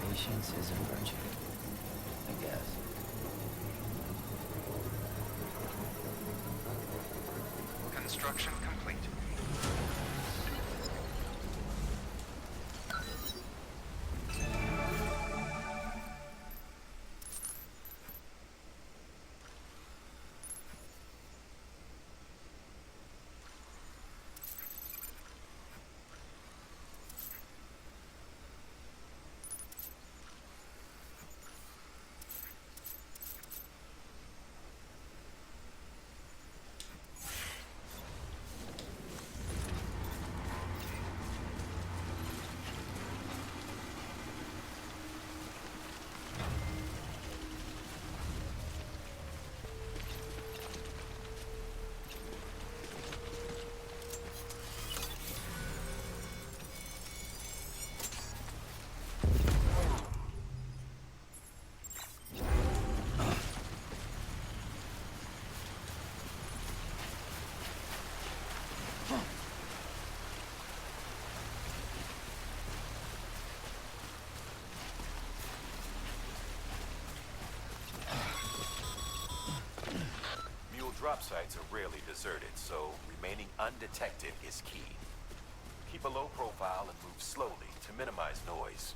Patience is a virtue, I guess. Construction complete. Drop sites are rarely deserted, so remaining undetected is key. Keep a low profile and move slowly to minimize noise.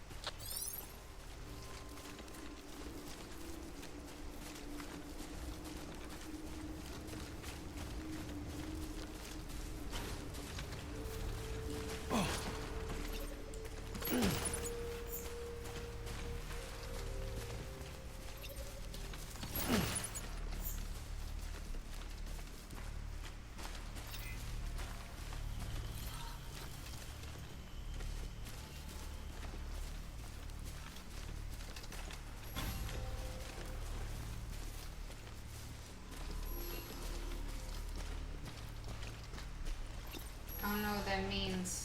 I don't know what that means.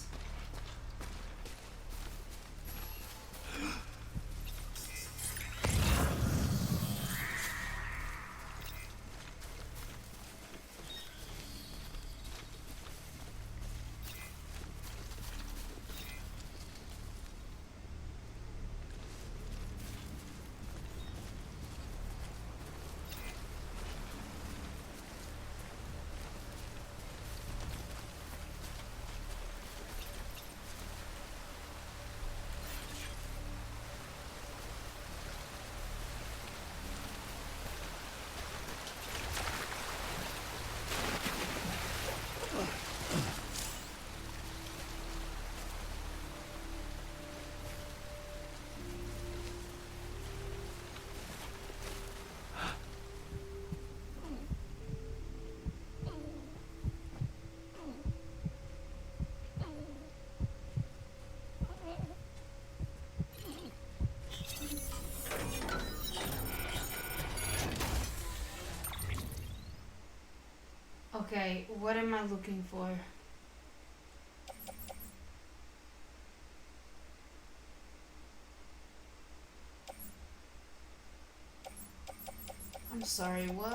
Okay, what am I looking for? I'm sorry, what?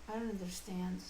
I don't understand.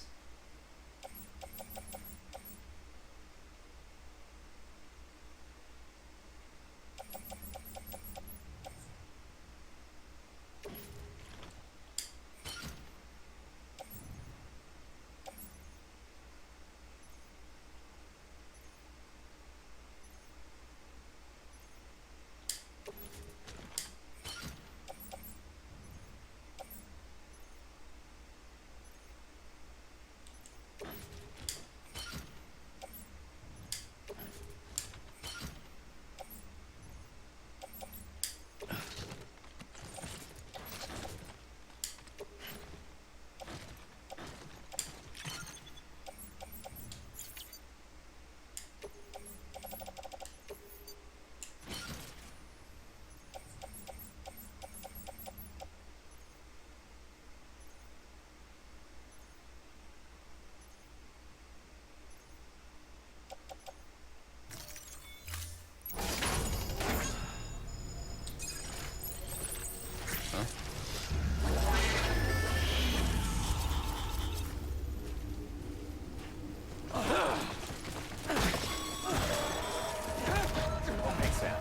Okay, Sam.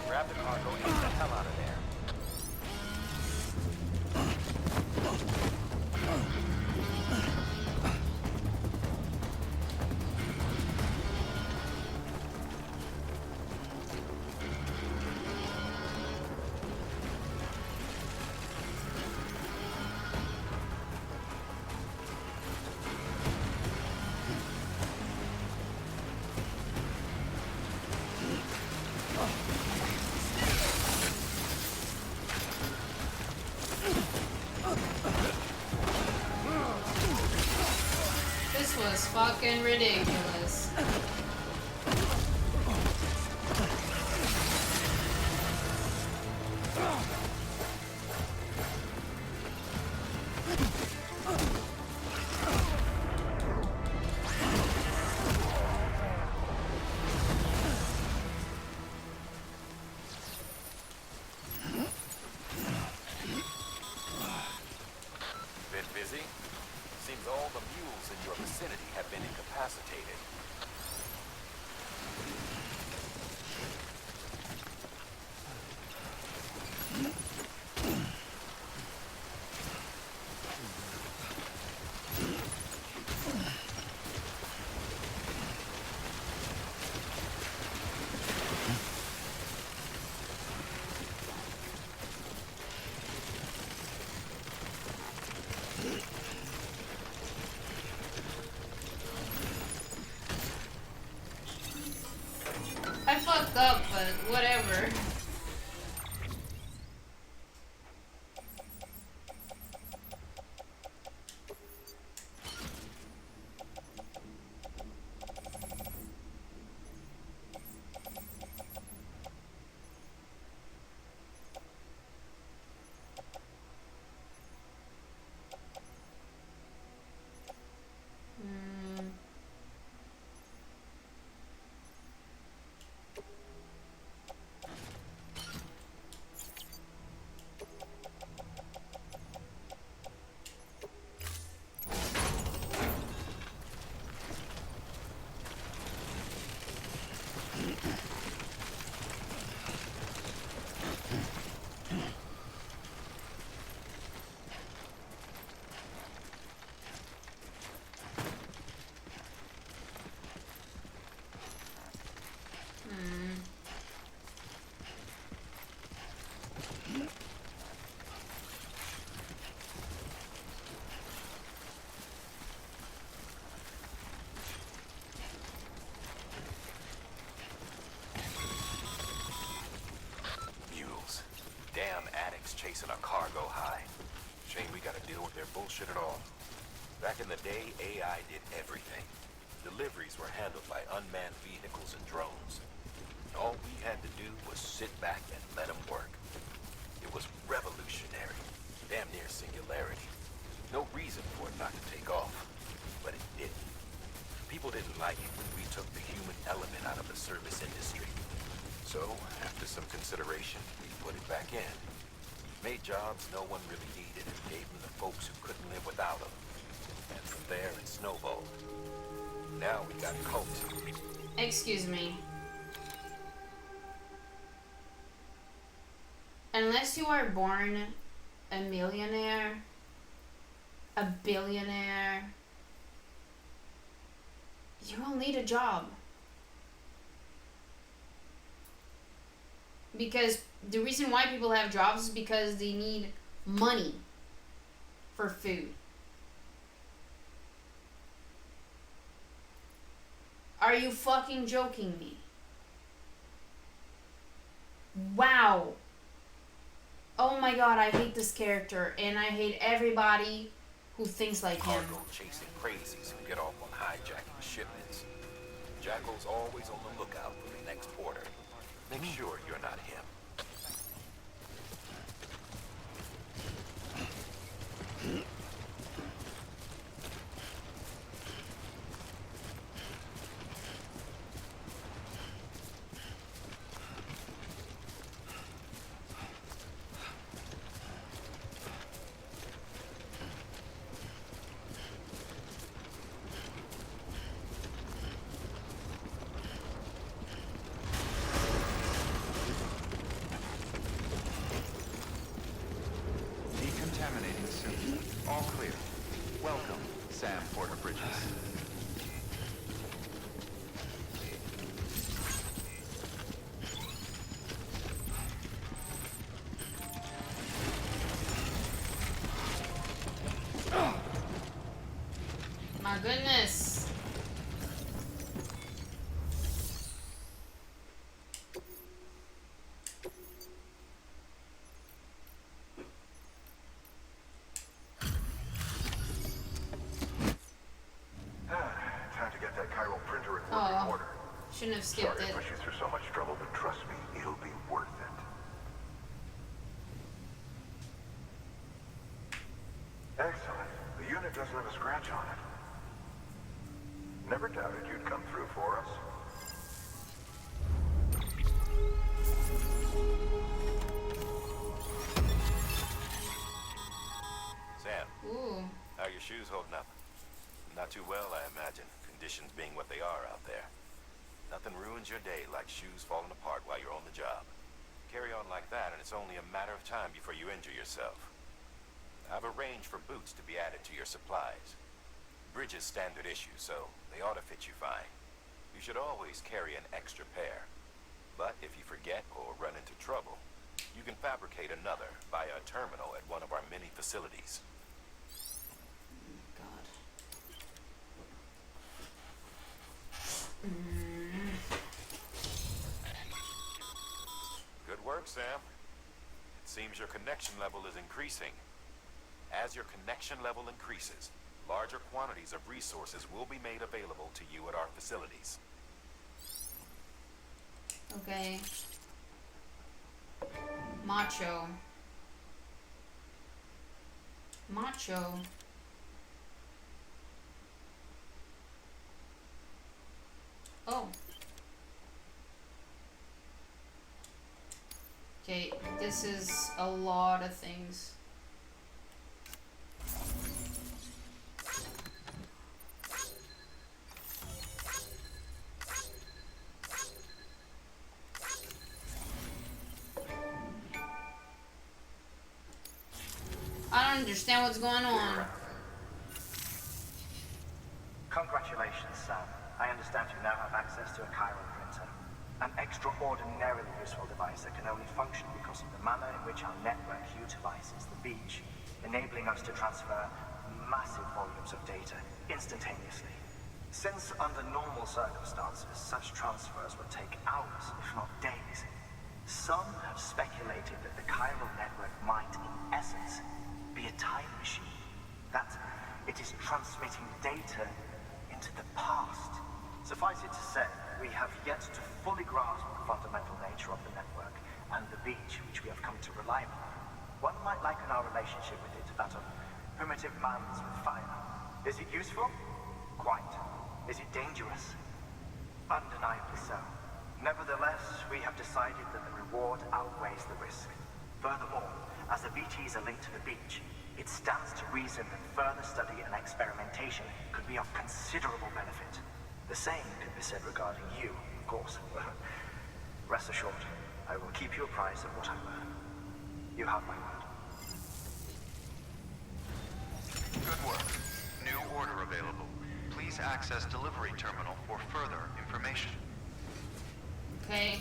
Grab the cargo and get the hell out of there. This was fucking ridiculous. Been busy? Seems all the mules in your vicinity have been incapacitated. I fucked up, but whatever. Mules. Damn addicts chasing a cargo high. Shame we gotta deal with their bullshit at all. Back in the day, AI did everything. Deliveries were handled by unmanned vehicles and drones. All we had to do was sit back and let them work. It was revolutionary. Damn near singularity. No reason for it not to take off, but it didn't. People didn't like it when we took the human element out of the service industry. So, after some consideration, we put it back in. Made jobs no one really needed and gave them to folks who couldn't live without them. And from there, it snowballed. Now we got cults. Excuse me. Unless you are born a millionaire, a billionaire, you don't need a job. Because the reason why people have jobs is because they need money for food. Are you fucking joking me? Wow. Oh my god, I hate this character, and I hate everybody who thinks like him. Cargo chasing crazies who get off on hijacking shipments. Jackal's always on the lookout for the next order. Make sure you're not him. Decontaminating soon. All clear. Welcome, Sam Porter Bridges. My goodness. Time to get that chiral printer in Oh, working order. shouldn't have skipped Sorry it. to put you through so much trouble, but trust me, it'll be worth it. Excellent. The unit doesn't have a scratch on it. Never doubted you'd come through for us. Sam, Ooh. how are your shoes holding up? Not too well, I imagine, conditions being what they are out there. Nothing ruins your day like shoes falling apart while you're on the job. Carry on like that, and it's only a matter of time before you injure yourself. I've arranged for boots to be added to your supplies. Bridge is standard issue, so they ought to fit you fine. You should always carry an extra pair. But if you forget or run into trouble, you can fabricate another via a terminal at one of our many facilities. God. Good work, Sam. It seems your connection level is increasing. As your connection level increases, larger quantities of resources will be made available to you at our facilities. Okay. Macho. Macho. Oh. Okay, this is a lot of things. I don't understand what's going on. Congratulations, Sam. I understand you now have access to a chiral printer. An extraordinarily useful device that can only function because of the manner in which our network utilizes the beach, enabling us to transfer massive volumes of data instantaneously. Since under normal circumstances, such transfers would take hours, if not days, some have speculated that the chiral network might, in essence, be a time machine. That it is transmitting data into the past. Suffice it to say, we have yet to fully grasp the fundamental nature of the network and the beach which we have come to rely on. One might liken our relationship with it to that of primitive mans with fire. Is it useful? Quite. Is it dangerous? Undeniably so. Nevertheless, we have decided that the reward outweighs the risk. Furthermore, as the BTs are linked to the beach, it stands to reason that further study and experimentation could be of considerable benefit. The same can be said regarding you, of course. Rest assured, I will keep you apprised of what I learn. You have my word. Good work. New order available. Please access delivery terminal for further information. Okay.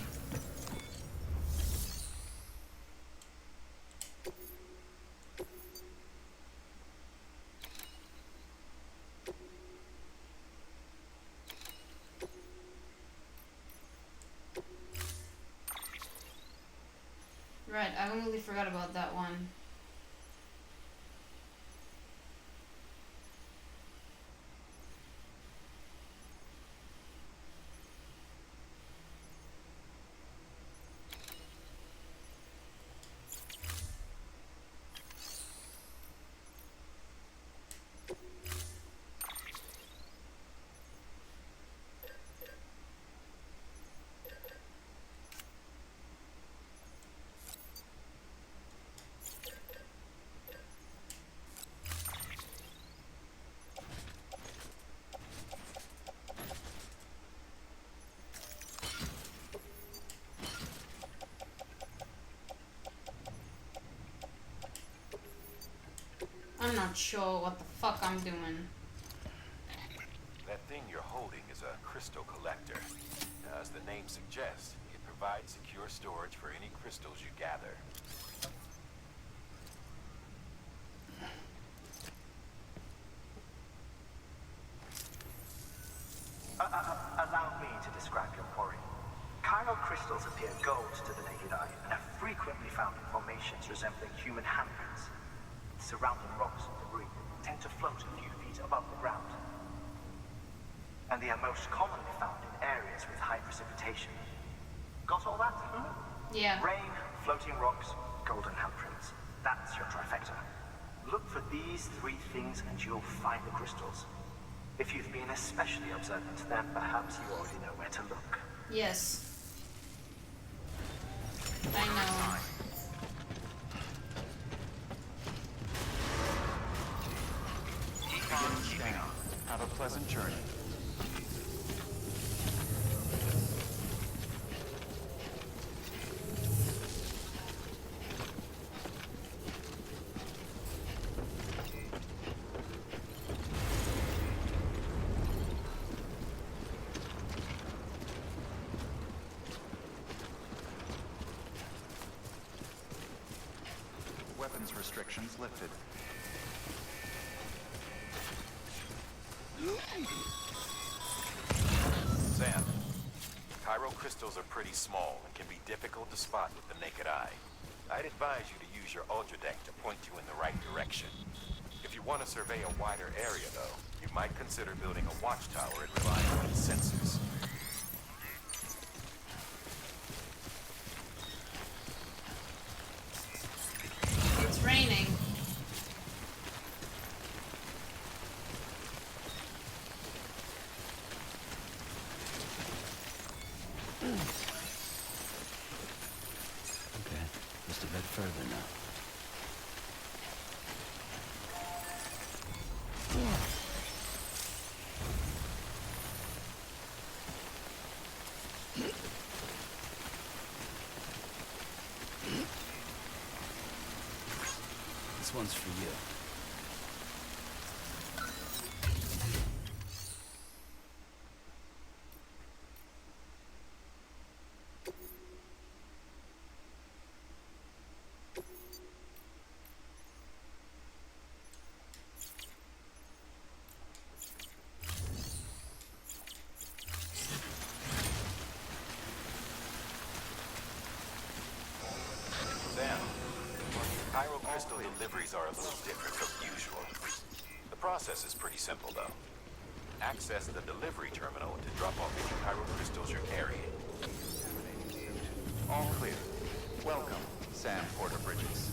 Right, I completely forgot about that one. I'm not sure what the fuck I'm doing. That thing you're holding is a crystal collector. Now, as the name suggests, it provides secure storage for any crystals you gather. Allow me to describe your quarry. Chiral crystals appear gold to the naked eye and are frequently found in formations resembling human handprints. Surrounding rocks and debris tend to float a few feet above the ground. And they are most commonly found in areas with high precipitation. Got all that? Yeah. Rain, floating rocks, golden handprints. That's your trifecta. Look for these three things and you'll find the crystals. If you've been especially observant, then perhaps you already know where to look. Yes. I know. Beginning scan. Have a pleasant journey. Weapons restrictions lifted. Sam, chiral crystals are pretty small and can be difficult to spot with the naked eye. I'd advise you to use your ultradeck to point you in the right direction. If you want to survey a wider area, though, you might consider building a watchtower and relying on its sensors. It's raining. Okay, just a bit further now. This one's for you. Sam, chiral crystal deliveries are a little different from usual. The process is pretty simple, though. Access the delivery terminal to drop off any chiral crystals you're carrying. All clear. Welcome, Sam Porter Bridges.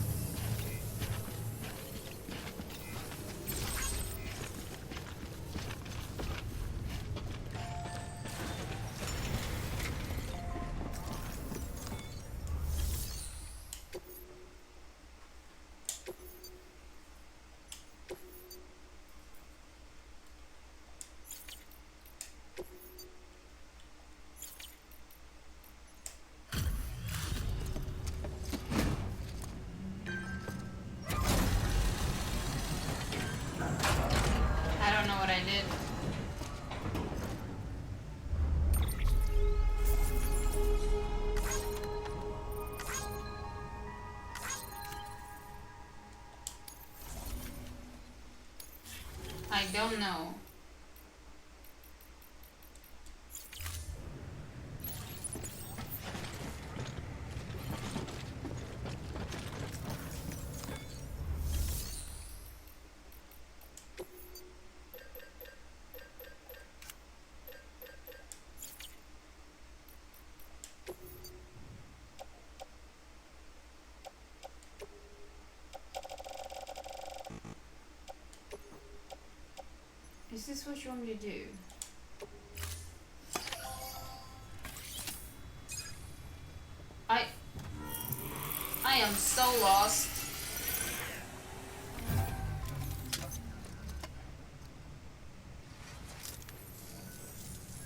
don't know. Is this what you want me to do? I am so lost.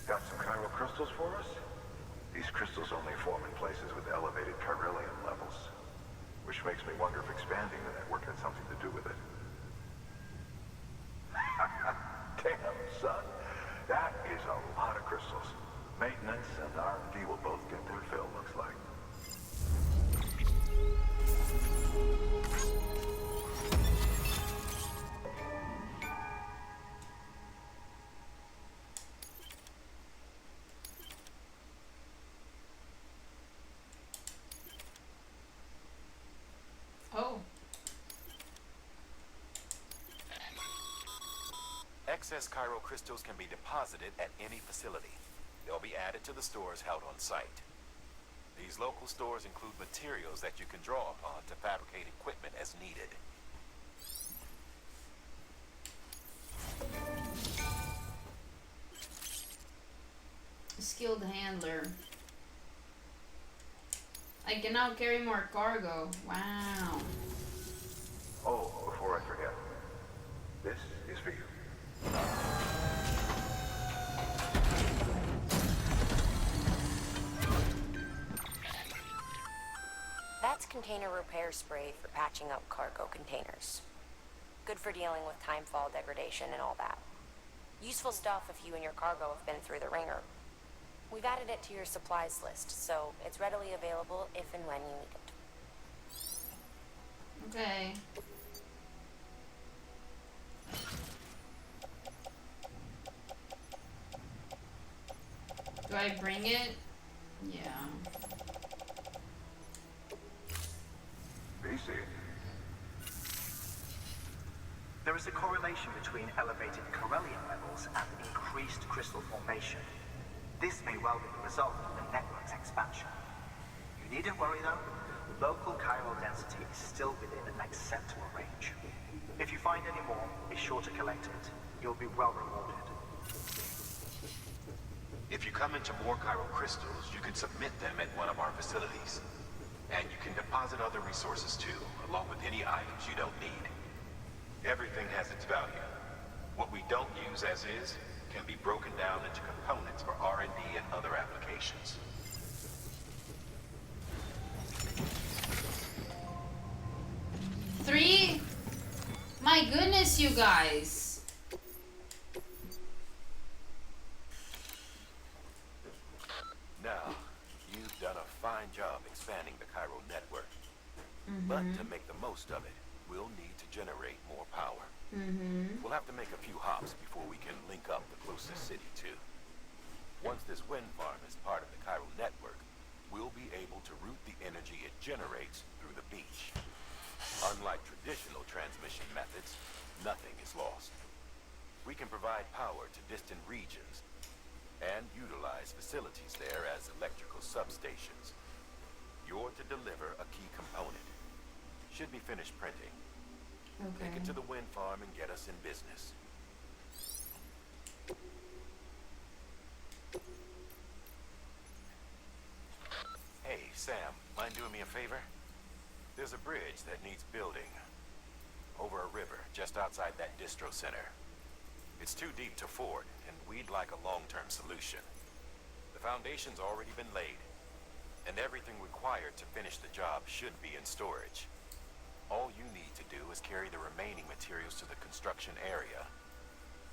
Got some chiral crystals for us? These crystals only form in places with elevated chiralium levels, which makes me wonder if expanding the network had something to do with it. Damn, son. That is a lot of crystals. Maintenance and R&D will both get their fill, looks like. Oh. Excess chiral crystals can be deposited at any facility. They'll be added to the stores held on site. These local stores include materials that you can draw upon to fabricate equipment as needed. Skilled handler. I can now carry more cargo. Wow. Oh, before I forget, this is for you. That's container repair spray for patching up cargo containers. Good for dealing with timefall degradation and all that. Useful stuff if you and your cargo have been through the ringer. We've added it to your supplies list, so it's readily available if and when you need it. Okay. Do I bring it? Yeah. Easy. There is a correlation between elevated chiralium levels and increased crystal formation. This may well be the result of the network's expansion. You needn't worry though, local chiral density is still within an acceptable range. If you find any more, be sure to collect it. You'll be well rewarded. If you come into more chiral crystals, you can submit them at one of our facilities. And you can deposit other resources too, along with any items you don't need. Everything has its value. What we don't use as is can be broken down into components for R&D and other applications. Three? My goodness, you guys. Now, you've done a fine job expanding the chiral network. But to make the most of it, we'll need to generate more power. We'll have to make a few hops before we can link up the closest city too. Once this wind farm is part of the chiral network, we'll be able to route the energy it generates through the beach. Unlike traditional transmission methods, nothing is lost. We can provide power to distant regions and utilize facilities there as electrical substations. You're to deliver a key component. Should be finished printing. Okay. Take it to the wind farm and get us in business. Hey, Sam, mind doing me a favor? There's a bridge that needs building. Over a river, just outside that distro center. It's too deep to ford, and we'd like a long-term solution. The foundation's already been laid, and everything required to finish the job should be in storage. All you need to do is carry the remaining materials to the construction area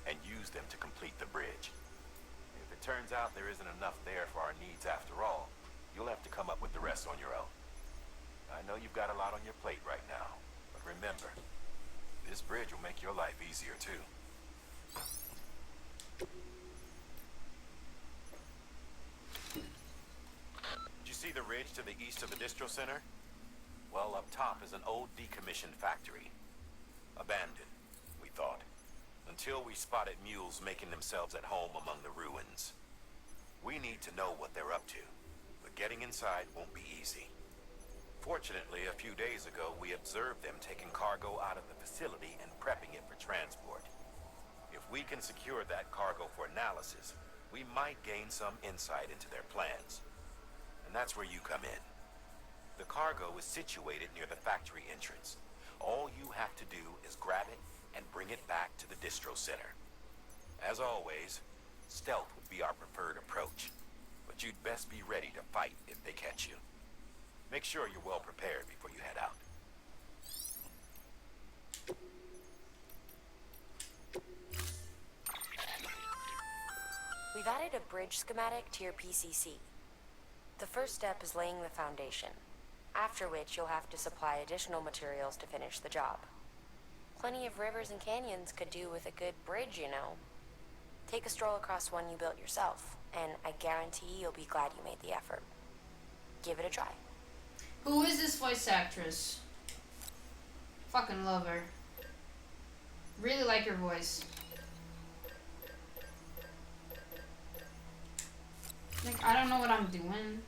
and use them to complete the bridge. If it turns out there isn't enough there for our needs after all, you'll have to come up with the rest on your own. I know you've got a lot on your plate right now, but remember, this bridge will make your life easier too. to the east of the distro center? Well, up top is an old decommissioned factory. Abandoned, we thought. Until we spotted mules making themselves at home among the ruins. We need to know what they're up to, but getting inside won't be easy. Fortunately, a few days ago, we observed them taking cargo out of the facility and prepping it for transport. If we can secure that cargo for analysis, we might gain some insight into their plans. And that's where you come in. The cargo is situated near the factory entrance. All you have to do is grab it and bring it back to the distro center. As always, stealth would be our preferred approach, but you'd best be ready to fight if they catch you. Make sure you're well prepared before you head out. We've added a bridge schematic to your PCC. The first step is laying the foundation, after which you'll have to supply additional materials to finish the job. Plenty of rivers and canyons could do with a good bridge, you know. Take a stroll across one you built yourself, and I guarantee you'll be glad you made the effort. Give it a try. Who is this voice actress? Fucking love her. Really like her voice. Like, I don't know what I'm doing.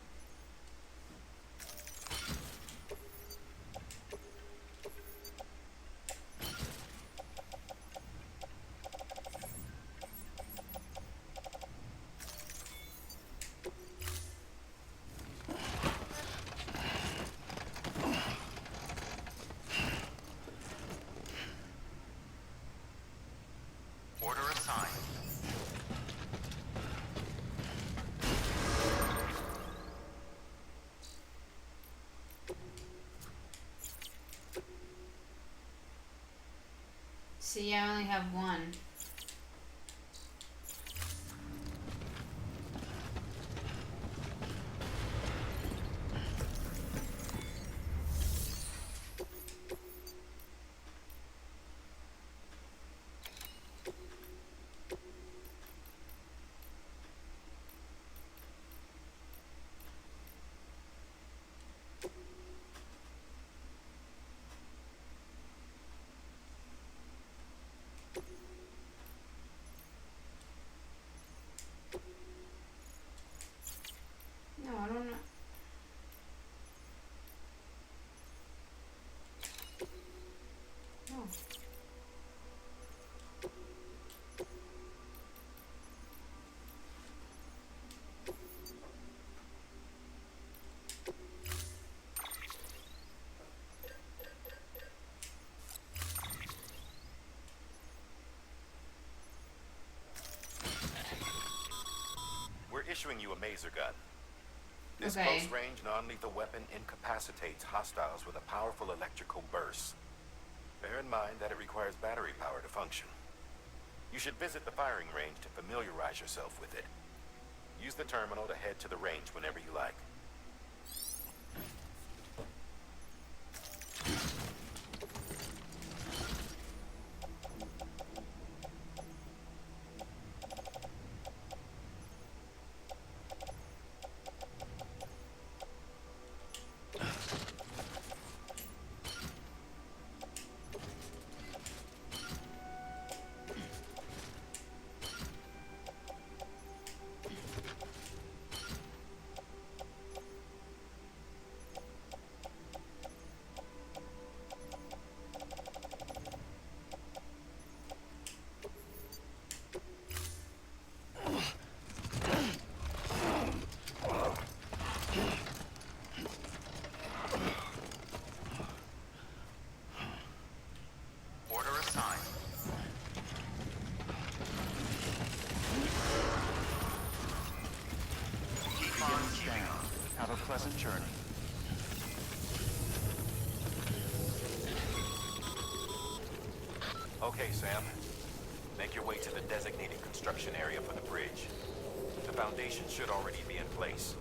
Order assigned. See, I only have one. No, I don't know. No. We're issuing you a maser gun. This Okay. close-range, non-lethal weapon incapacitates hostiles with a powerful electrical burst. Bear in mind that it requires battery power to function. You should visit the firing range to familiarize yourself with it. Use the terminal to head to the range whenever you like. Order assigned. Keep on keeping on. Have a pleasant journey. Okay, Sam. Make your way to the designated construction area for the bridge. The foundation should already be in place.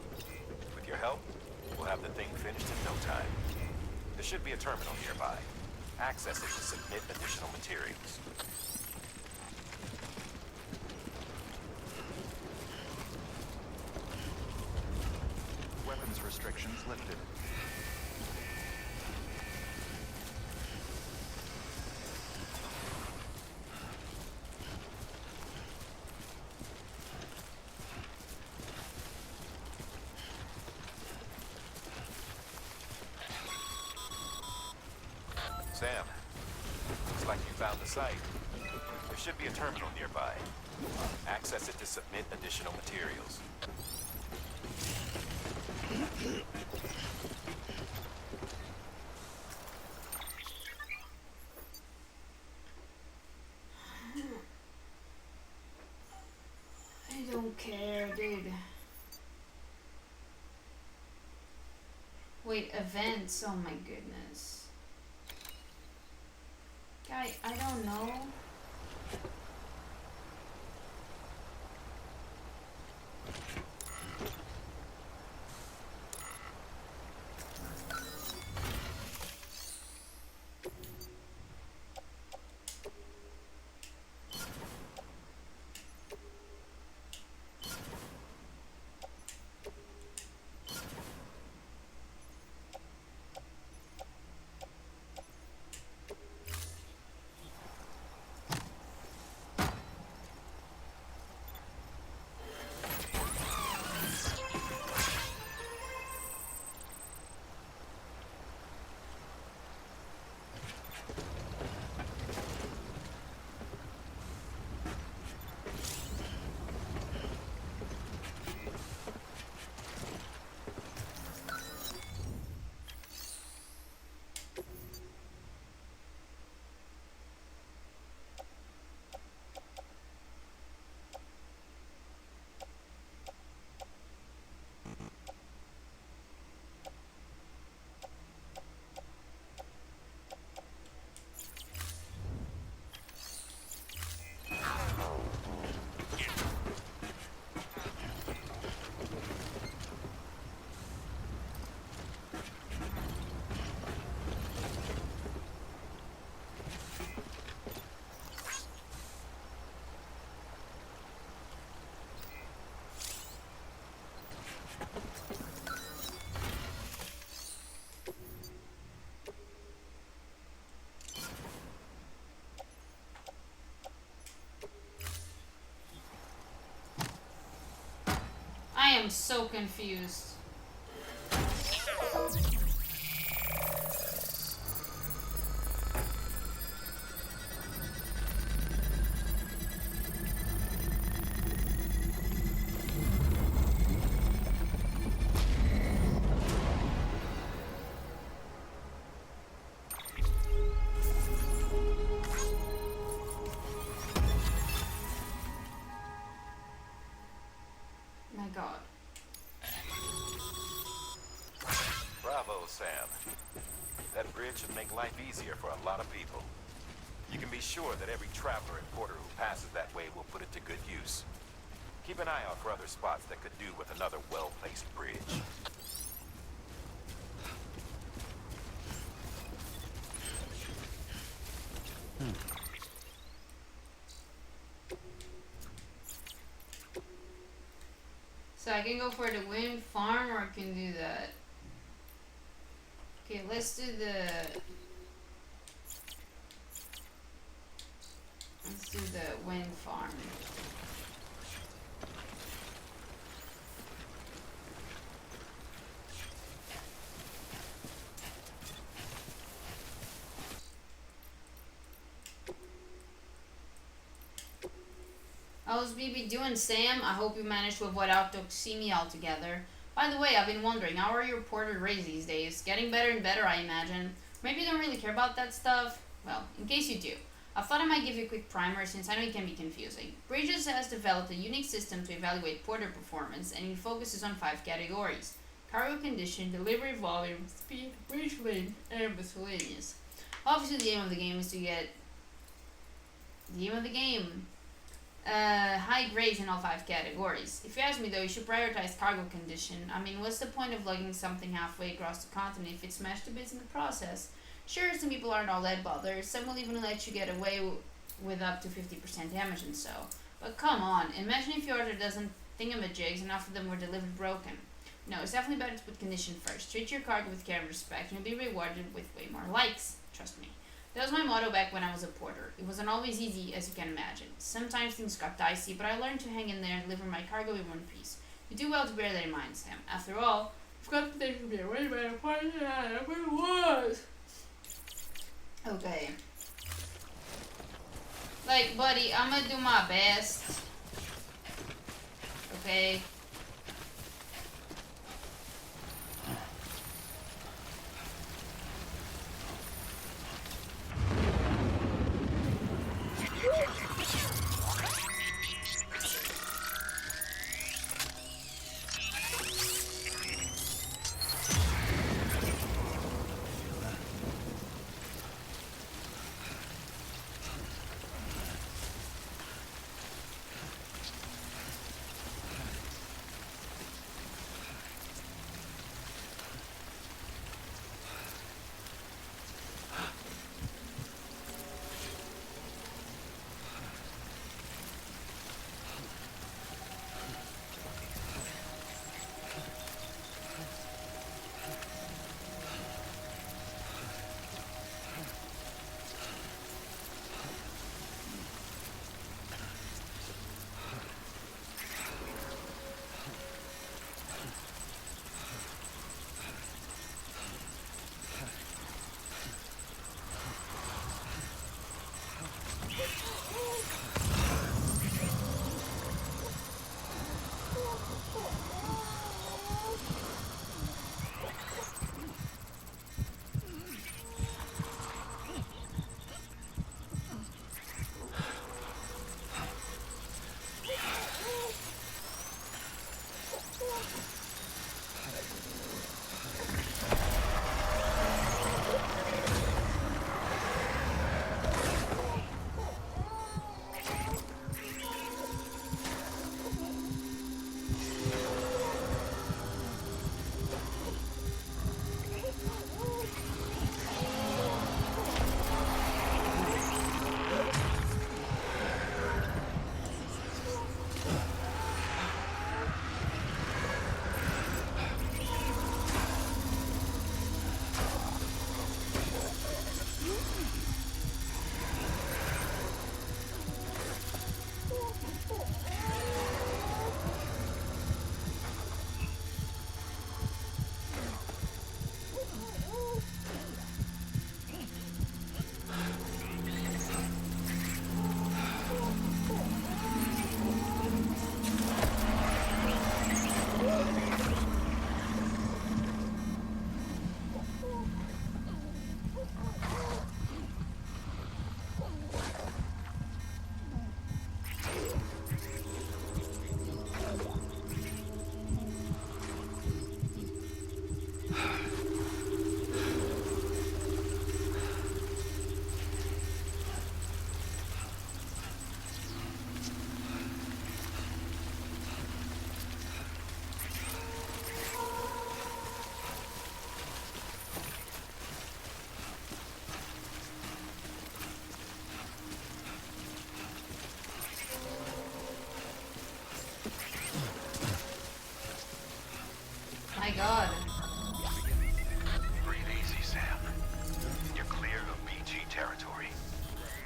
With your help, we'll have the thing finished in no time. There should be a terminal nearby. Access it to submit additional materials. Weapons restriction. Restrictions lifted. Sam, looks like you found the site. There should be a terminal nearby. Access it to submit additional materials. I don't care, dude. Wait, events? Oh my goodness. Guy, I don't know. I am so confused. My God. Bravo, Sam. That bridge should make life easier for a lot of people. You can be sure that every traveler and porter who passes that way will put it to good use. Keep an eye out for other spots that could do with another well-placed bridge. So I can go for the wind farm, or I can do that. Okay, let's do the wind farm. How's BB doing, Sam? I hope you managed to avoid autoxemia altogether. By the way, I've been wondering, how are your porter raised these days? Getting better and better, I imagine. Maybe you don't really care about that stuff? Well, in case you do, I thought I might give you a quick primer since I know it can be confusing. Bridges has developed a unique system to evaluate porter performance, and it focuses on 5 categories: cargo condition, delivery volume, speed, bridge length, and miscellaneous. Obviously, the aim of the game is to get high grades in all 5 categories. If you ask me though, you should prioritize cargo condition. I mean, what's the point of lugging something halfway across the continent if it's smashed to bits in the process? Sure, some people aren't all that bothered. Some will even let you get away with up to 50% damage and so. But come on, imagine if you ordered a dozen thingamajigs and half of them were delivered broken. No, it's definitely better to put condition first. Treat your cargo with care and respect, and you'll be rewarded with way more likes. Trust me. That was my motto back when I was a porter. It wasn't always easy, as you can imagine. Sometimes things got dicey, but I learned to hang in there and deliver my cargo in one piece. You do well to bear that in mind, Sam. After all, I've got to think to be a way better party than I ever was. Okay. Like, buddy, I'm gonna do my best. Okay. My God. Breathe easy, Sam. You're clear of BG territory.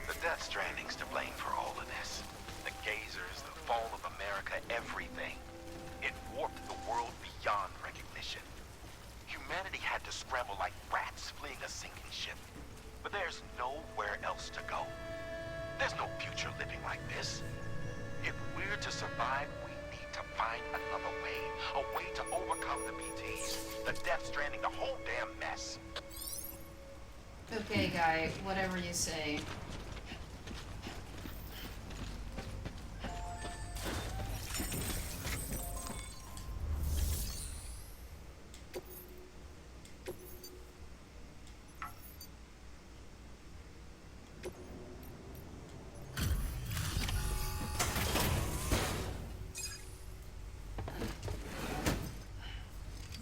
The Death Stranding's to blame for all of this. The gazers, the fall of America, everything. It warped the world beyond recognition. Humanity had to scramble like rats fleeing a sinking ship. But there's nowhere else to go. There's no future living like this. If we're to survive, we need to find another way. A way to overcome the BTs, the Death Stranding, the whole damn mess. Okay, guy, whatever you say.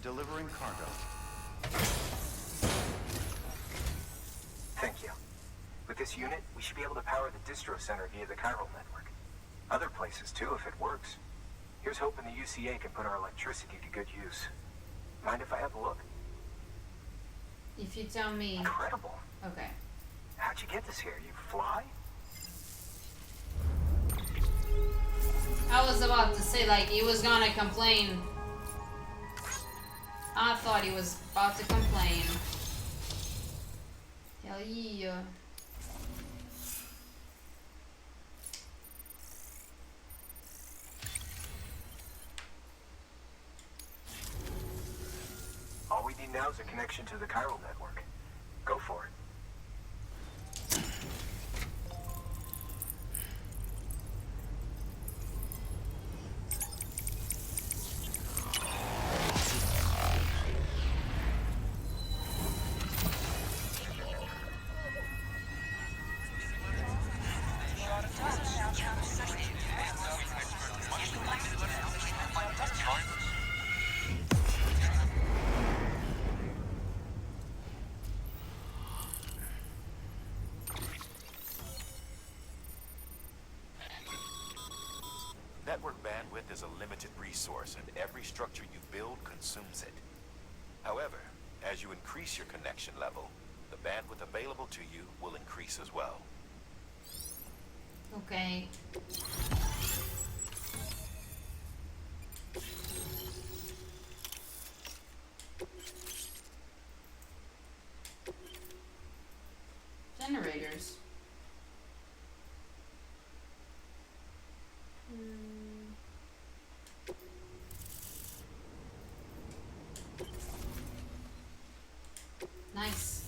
Delivering cargo. Thank you. With this unit, we should be able to power the distro center via the chiral network. Other places too, if it works. Here's hoping the UCA can put our electricity to good use. Mind if I have a look? If you tell me. Incredible. Okay. How'd you get this here? You fly? I was about to say, like, he was gonna complain. I thought he was about to complain. Hell yeah. All we need now is a connection to the chiral network. Go for it. Network bandwidth is a limited resource, and every structure you build consumes it. However, as you increase your connection level, the bandwidth available to you will increase as well. Okay. Generators. Nice.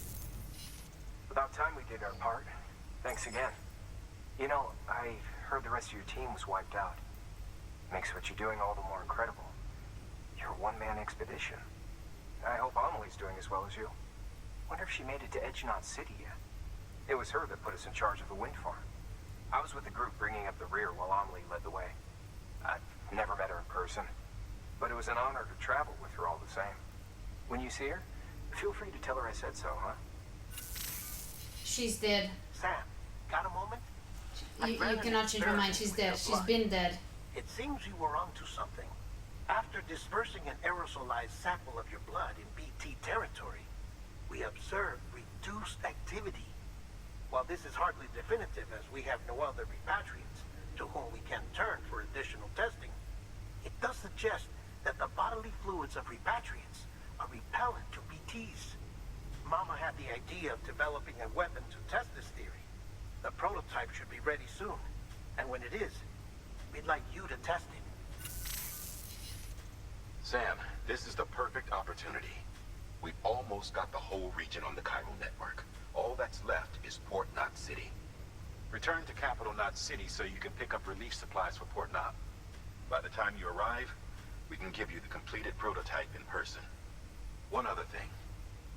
About time we did our part. Thanks again. You know, I heard the rest of your team was wiped out. Makes what you're doing all the more incredible. You're a one-man expedition. I hope Amelie's doing as well as you. Wonder if she made it to Edgenot City yet. It was her that put us in charge of the wind farm. I was with the group bringing up the rear while Amelie led the way. I've never met her in person, but it was an honor to travel with her all the same. When you see her, feel free to tell her I said so, huh? She's dead. Sam, got a moment? You cannot change my mind. She's dead. She's been dead. It seems you were onto something. After dispersing an aerosolized sample of your blood in BT territory, we observed reduced activity. While this is hardly definitive, as we have no other repatriates to whom we can turn for additional testing, it does suggest that the bodily fluids of repatriates are repellent to BTs. Mama had the idea of developing a weapon to test this theory. The prototype should be ready soon, and when it is, we'd like you to test it. Sam, this is the perfect opportunity. We've almost got the whole region on the chiral network. All that's left is Port Knot City. Return to Capital Knot City so you can pick up relief supplies for Port Knot. By the time you arrive, we can give you the completed prototype in person. One other thing.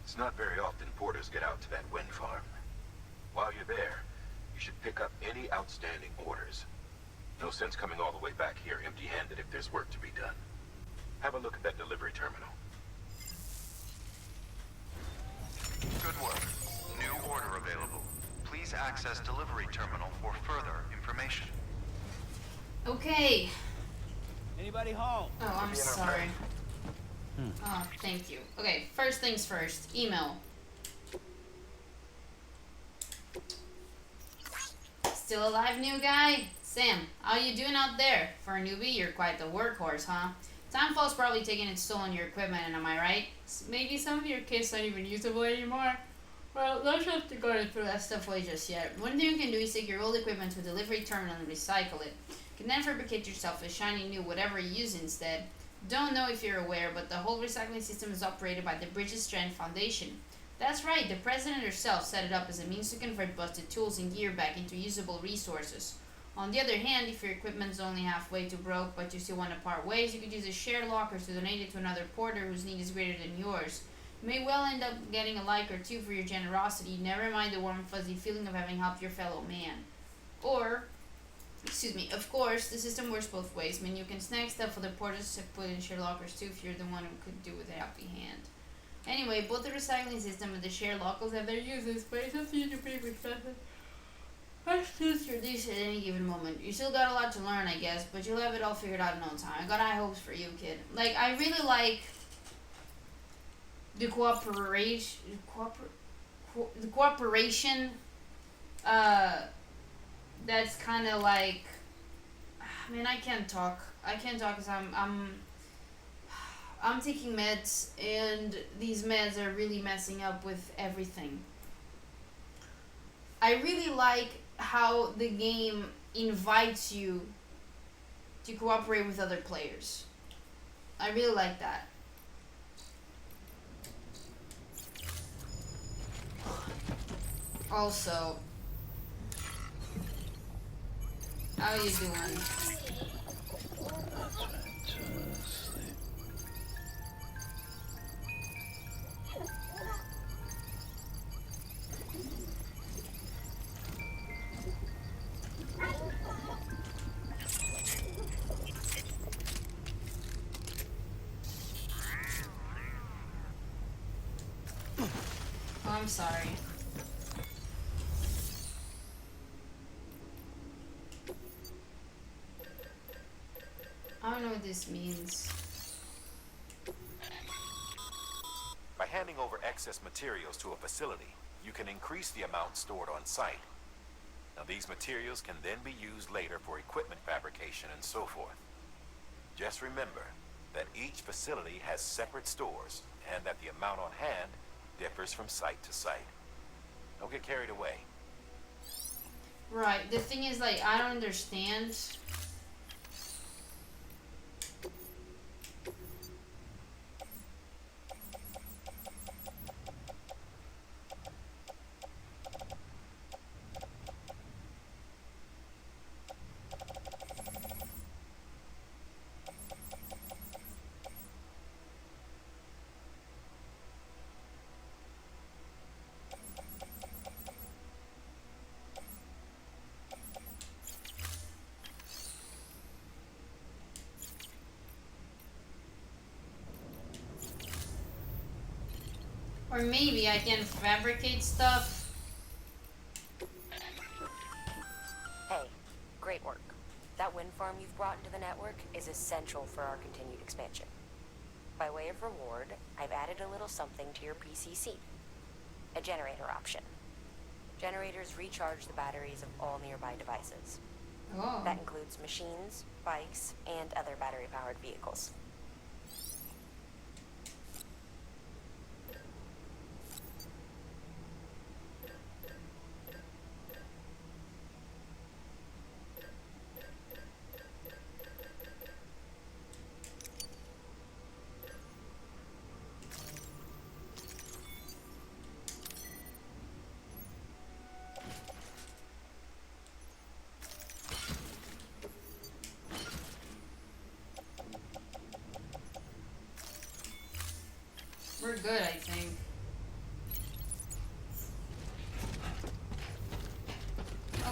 It's not very often porters get out to that wind farm. While you're there, you should pick up any outstanding orders. No sense coming all the way back here empty-handed if there's work to be done. Have a look at that delivery terminal. Good work. New order available. Please access delivery terminal for further information. Okay. Anybody home? Oh, I'm sorry. Oh, thank you. Okay, first things first. Email. Still alive, new guy? Sam, how you doing out there? For a newbie, you're quite the workhorse, huh? Timefall's probably taking its toll on your equipment, and am I right? Maybe some of your kits aren't even usable anymore. Well, don't have to go through that stuff away just yet. One thing you can do is take your old equipment to a delivery terminal and recycle it. You can then fabricate yourself a shiny new whatever you use instead. Don't know if you're aware, but the whole recycling system is operated by the Bridges Strand Foundation. That's right, the president herself set it up as a means to convert busted tools and gear back into usable resources. On the other hand, if your equipment's only halfway to broke but you still want to part ways, you could use a shared locker to donate it to another porter whose need is greater than yours. You may well end up getting a like or two for your generosity, never mind the warm fuzzy feeling of having helped your fellow man. Or, of course, the system works both ways. I mean, you can snag stuff for the porters to put in shared lockers too if you're the one who could do with a happy hand. Anyway, both the recycling system and the shared lockers have their uses, but it's something to pretty expensive. That's just your dish at any given moment. You still got a lot to learn, I guess, but you'll have it all figured out in no time. I got high hopes for you, kid. Like, I really like the the cooperation, uh, that's kind of like, man, I can't talk. I can't talk because I'm taking meds, and these meds are really messing up with everything. I really like how the game invites you to cooperate with other players. I really like that. Also, how you doing? That's right. Sleep. Oh, I'm sorry. I don't know what this means. By handing over excess materials to a facility, you can increase the amount stored on site. Now, these materials can then be used later for equipment fabrication and so forth. Just remember that each facility has separate stores and that the amount on hand differs from site to site. Don't get carried away. Right. The thing is, like, I don't understand. Or maybe I can fabricate stuff. Hey, great work. That wind farm you've brought into the network is essential for our continued expansion. By way of reward, I've added a little something to your PCC. A generator option. Generators recharge the batteries of all nearby devices. Oh. That includes machines, bikes, and other battery-powered vehicles. We're good, I think.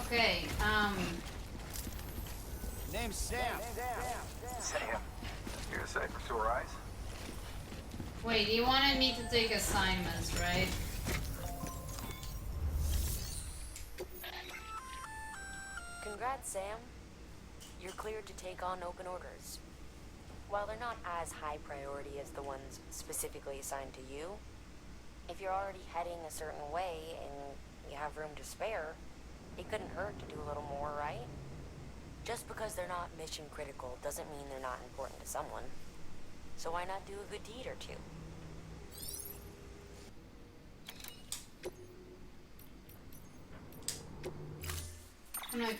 Okay, Name's Sam. Sam, you're excited for sore eyes? wait, he wanted me to take assignments, right? Congrats, Sam. You're cleared to take on open orders. While they're not as high priority as the ones specifically assigned to you, if you're already heading a certain way and you have room to spare, it couldn't hurt to do a little more, right? Just because they're not mission critical doesn't mean they're not important to someone. So why not do a good deed or two?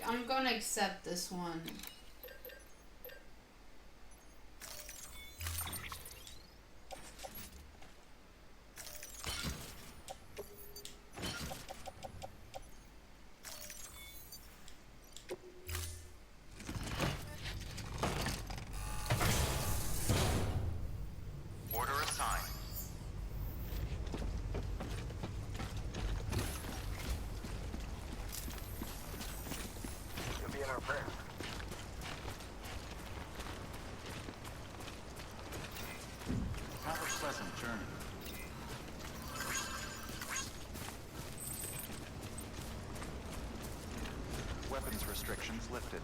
I'm gonna accept this one. Order assigned. You'll be in our prayers. Have a pleasant journey. Weapons restrictions lifted.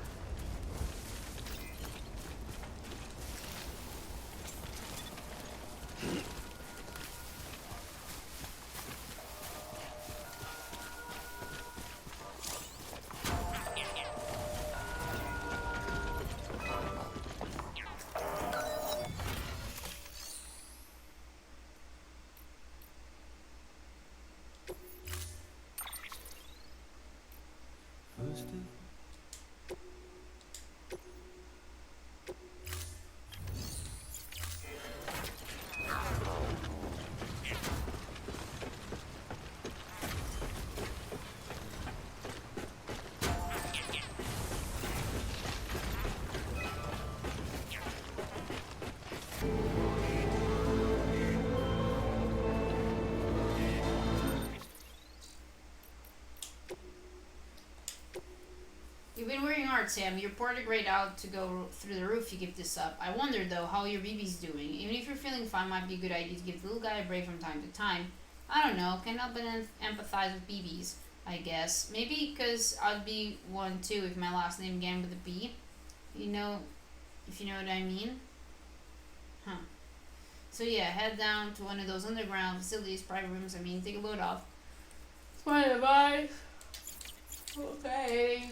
smart, Sam. You're poured a great out to go through the roof. You give this up. I wonder though how your BB's doing. Even if you're feeling fine, might be a good idea to give the little guy a break from time to time. I don't know. Can't help but empathize with BBs. I guess maybe because I'd be one too if my last name began with a B. You know, if you know what I mean. Huh. So yeah, head down to one of those underground facilities, private rooms. I mean, take a load off. My advice. Okay.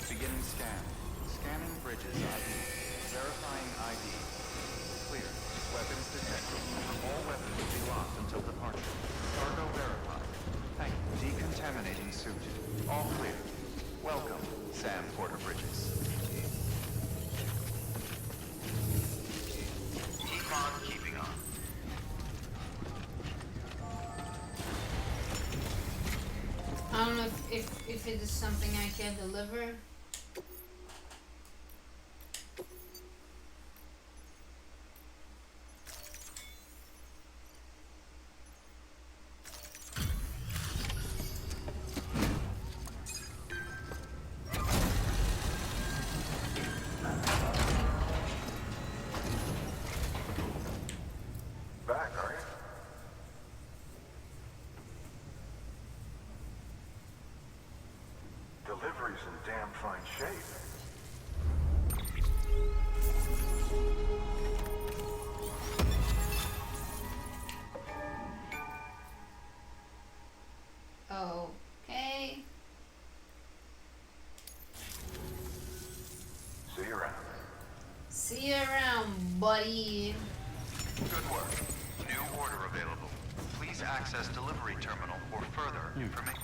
Beginning scan. Scanning bridges ID. Verifying ID. Clear. Weapons detected. All weapons will be locked until departure. Cargo verified. Thank you. Decontaminating suit. All clear. Welcome, Sam Porter Bridges. Keep on keeping on. I don't know if it is something I can deliver. Back, are you? Delivery's in damn fine shape. Okay. See you around. See you around, buddy. Good work. New order available. Please access delivery terminal for further information.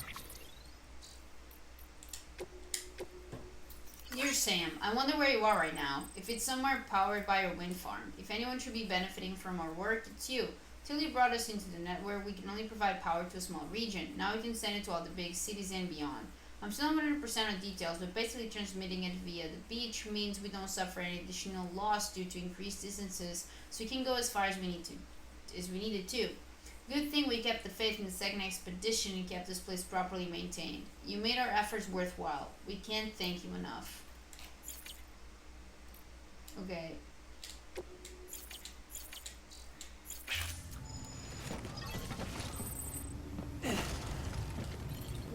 Dear Sam, I wonder where you are right now. If it's somewhere powered by your wind farm. If anyone should be benefiting from our work, it's you. Till you brought us into the network, we can only provide power to a small region. Now we can send it to all the big cities and beyond. I'm still not 100% on details, but basically transmitting it via the beach means we don't suffer any additional loss due to increased distances, so we can go as far as we needed to. Good thing we kept the faith in the second expedition and kept this place properly maintained. You made our efforts worthwhile. We can't thank you enough. Okay.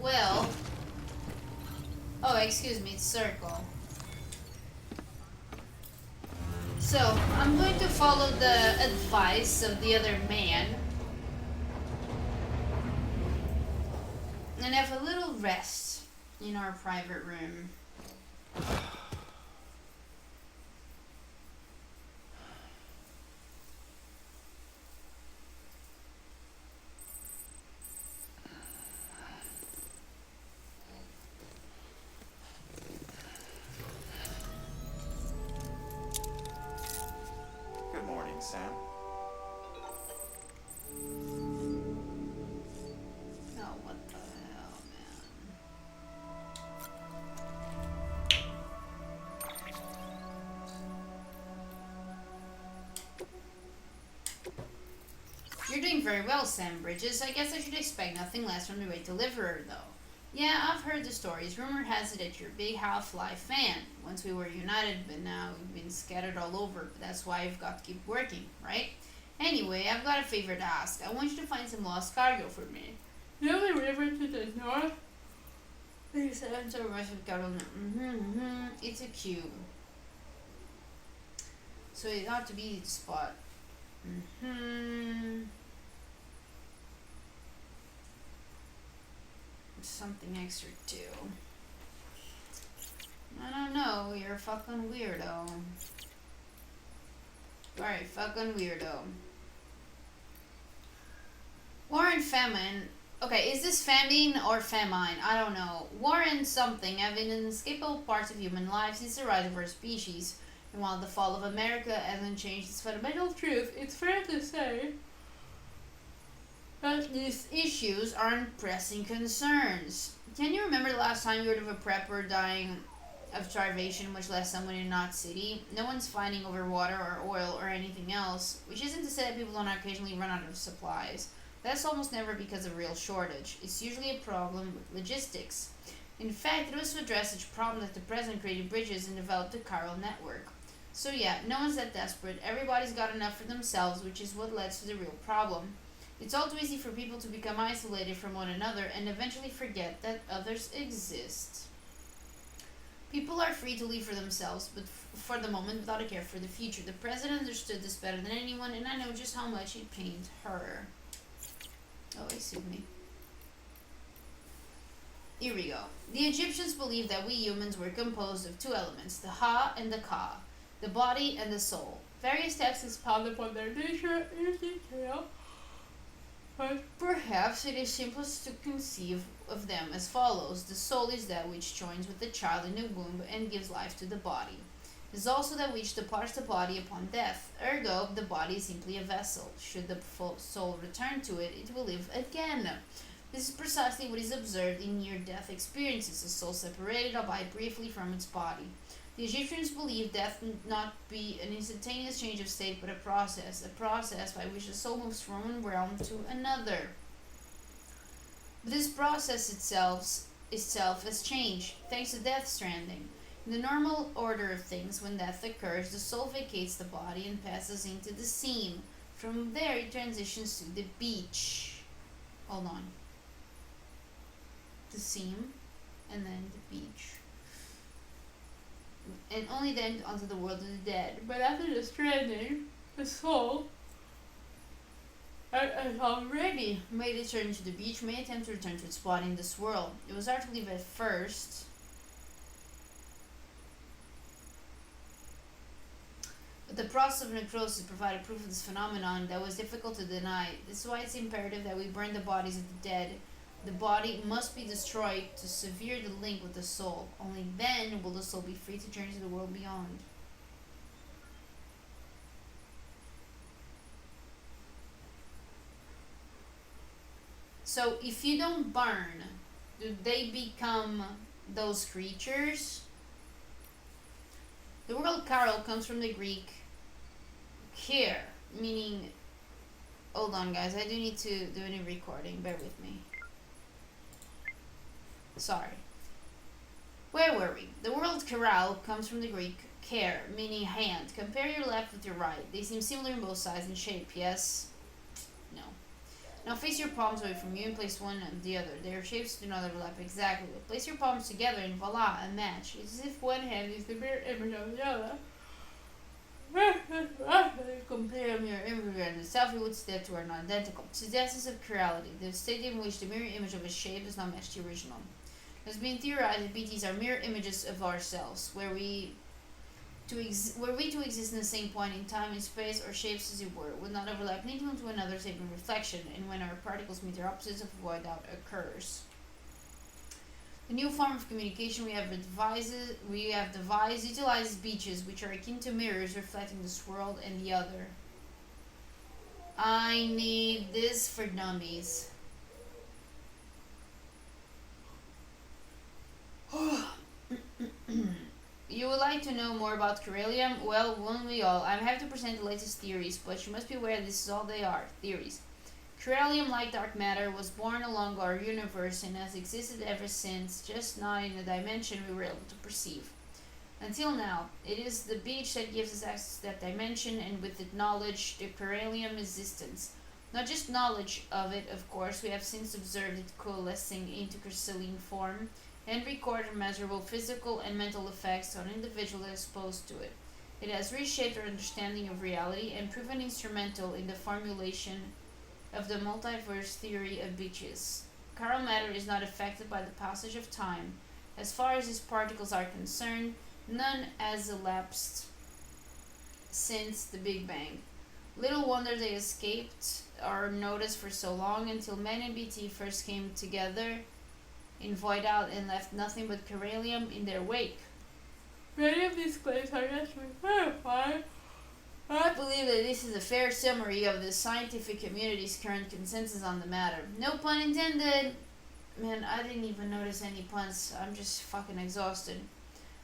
Well. Oh, excuse me, it's circle. So, I'm going to follow the advice of the other man. And have a little rest in our private room. Good morning, Sam. Oh, what the hell, man. You're doing very well, Sam Bridges. I guess I should expect nothing less from the great deliverer, though. Yeah, I've heard the stories. Rumor has it that you're a big Half-Life fan. Once we were united, but now we've been scattered all over. But that's why you've got to keep working, right? Anyway, I've got a favor to ask. I want you to find some lost cargo for me. The only river to the north? It's a cube. So it ought to be the spot. Something extra too. I don't know, you're a fucking weirdo. Alright, fucking weirdo. Warren Famine. Okay, is this famine or famine? I don't know. Warren something have been inescapable parts of human life since the rise of our species. And while the fall of America hasn't changed its fundamental truth, it's fair to say that these issues aren't pressing concerns. Can you remember the last time you heard of a prepper dying of starvation, much less someone in Knot City? No one's fighting over water or oil or anything else, which isn't to say that people don't occasionally run out of supplies. That's almost never because of real shortage. It's usually a problem with logistics. In fact, it was to address such a problem that the president created bridges and developed the chiral network. So yeah, no one's that desperate. Everybody's got enough for themselves, which is what led to the real problem. It's all too easy for people to become isolated from one another and eventually forget that others exist. People are free to leave for themselves, but for the moment, without a care for the future. The president understood this better than anyone, and I know just how much it pained her. Oh, excuse me. Here we go. The Egyptians believed that we humans were composed of two elements, the Ha and the Ka, the body and the soul. Various texts expound upon their nature in detail, but perhaps it is simplest to conceive of them as follows. The soul is that which joins with the child in the womb and gives life to the body. It is also that which departs the body upon death. Ergo, the body is simply a vessel. Should the soul return to it, it will live again. This is precisely what is observed in near-death experiences, a soul separated, albeit briefly, from its body. The Egyptians believed death not be an instantaneous change of state, but a process by which the soul moves from one realm to another. But this process itself has changed, thanks to death stranding. In the normal order of things, when death occurs, the soul vacates the body and passes into the seam. From there, it transitions to the beach. Hold on. The seam, and then the beach. And only then onto the world of the dead. But after the stranding, the soul has already made its turn to the beach, may attempt to return to its body in this world. It was hard to leave at first, but the process of necrosis provided proof of this phenomenon that was difficult to deny. This is why it's imperative that we burn the bodies of the dead. The body must be destroyed to sever the link with the soul. Only then will the soul be free to journey to the world beyond. So if you don't burn, do they become those creatures? The word chiral comes from the Greek care, meaning... Hold on guys, I do need to do a new recording, bear with me. Sorry. Where were we? The word chiral comes from the Greek care, meaning hand. Compare your left with your right. They seem similar in both size and shape, yes? No. Now face your palms away from you and place one on the other. Their shapes do not overlap exactly, but place your palms together and voila, a match. It's as if one hand is the mirror image of the other. Compare a mirror image and the selfie would step to are not identical. It's the essence of chirality, the state in which the mirror image of a shape does not match the original. It has been theorized that BTs are mirror images of ourselves, where we to exist in the same point in time and space, or shapes as it were, would not overlap neither one to another save in reflection, and when our particles meet their opposites, a void out occurs. The new form of communication we have devised utilizes beaches, which are akin to mirrors reflecting this world and the other. I need this for dummies. You would like to know more about Corellium? Well, won't we all? I'm happy to present the latest theories, but you must be aware this is all they are, theories. Corellium, like dark matter, was born along our universe and has existed ever since, just not in the dimension we were able to perceive. Until now, it is the beach that gives us access to that dimension, and with it knowledge, the Corellium existence. Not just knowledge of it, of course, we have since observed it coalescing into crystalline form, and record measurable physical and mental effects on individuals exposed to it. It has reshaped our understanding of reality and proven instrumental in the formulation of the multiverse theory of beaches. Chiral matter is not affected by the passage of time. As far as its particles are concerned, none has elapsed since the Big Bang. Little wonder they escaped our notice for so long until man and BT first came together in void out and left nothing but Corellium in their wake. Many of these claims are yet to be verified. I believe that this is a fair summary of the scientific community's current consensus on the matter. No pun intended! Man, I didn't even notice any puns. I'm just fucking exhausted.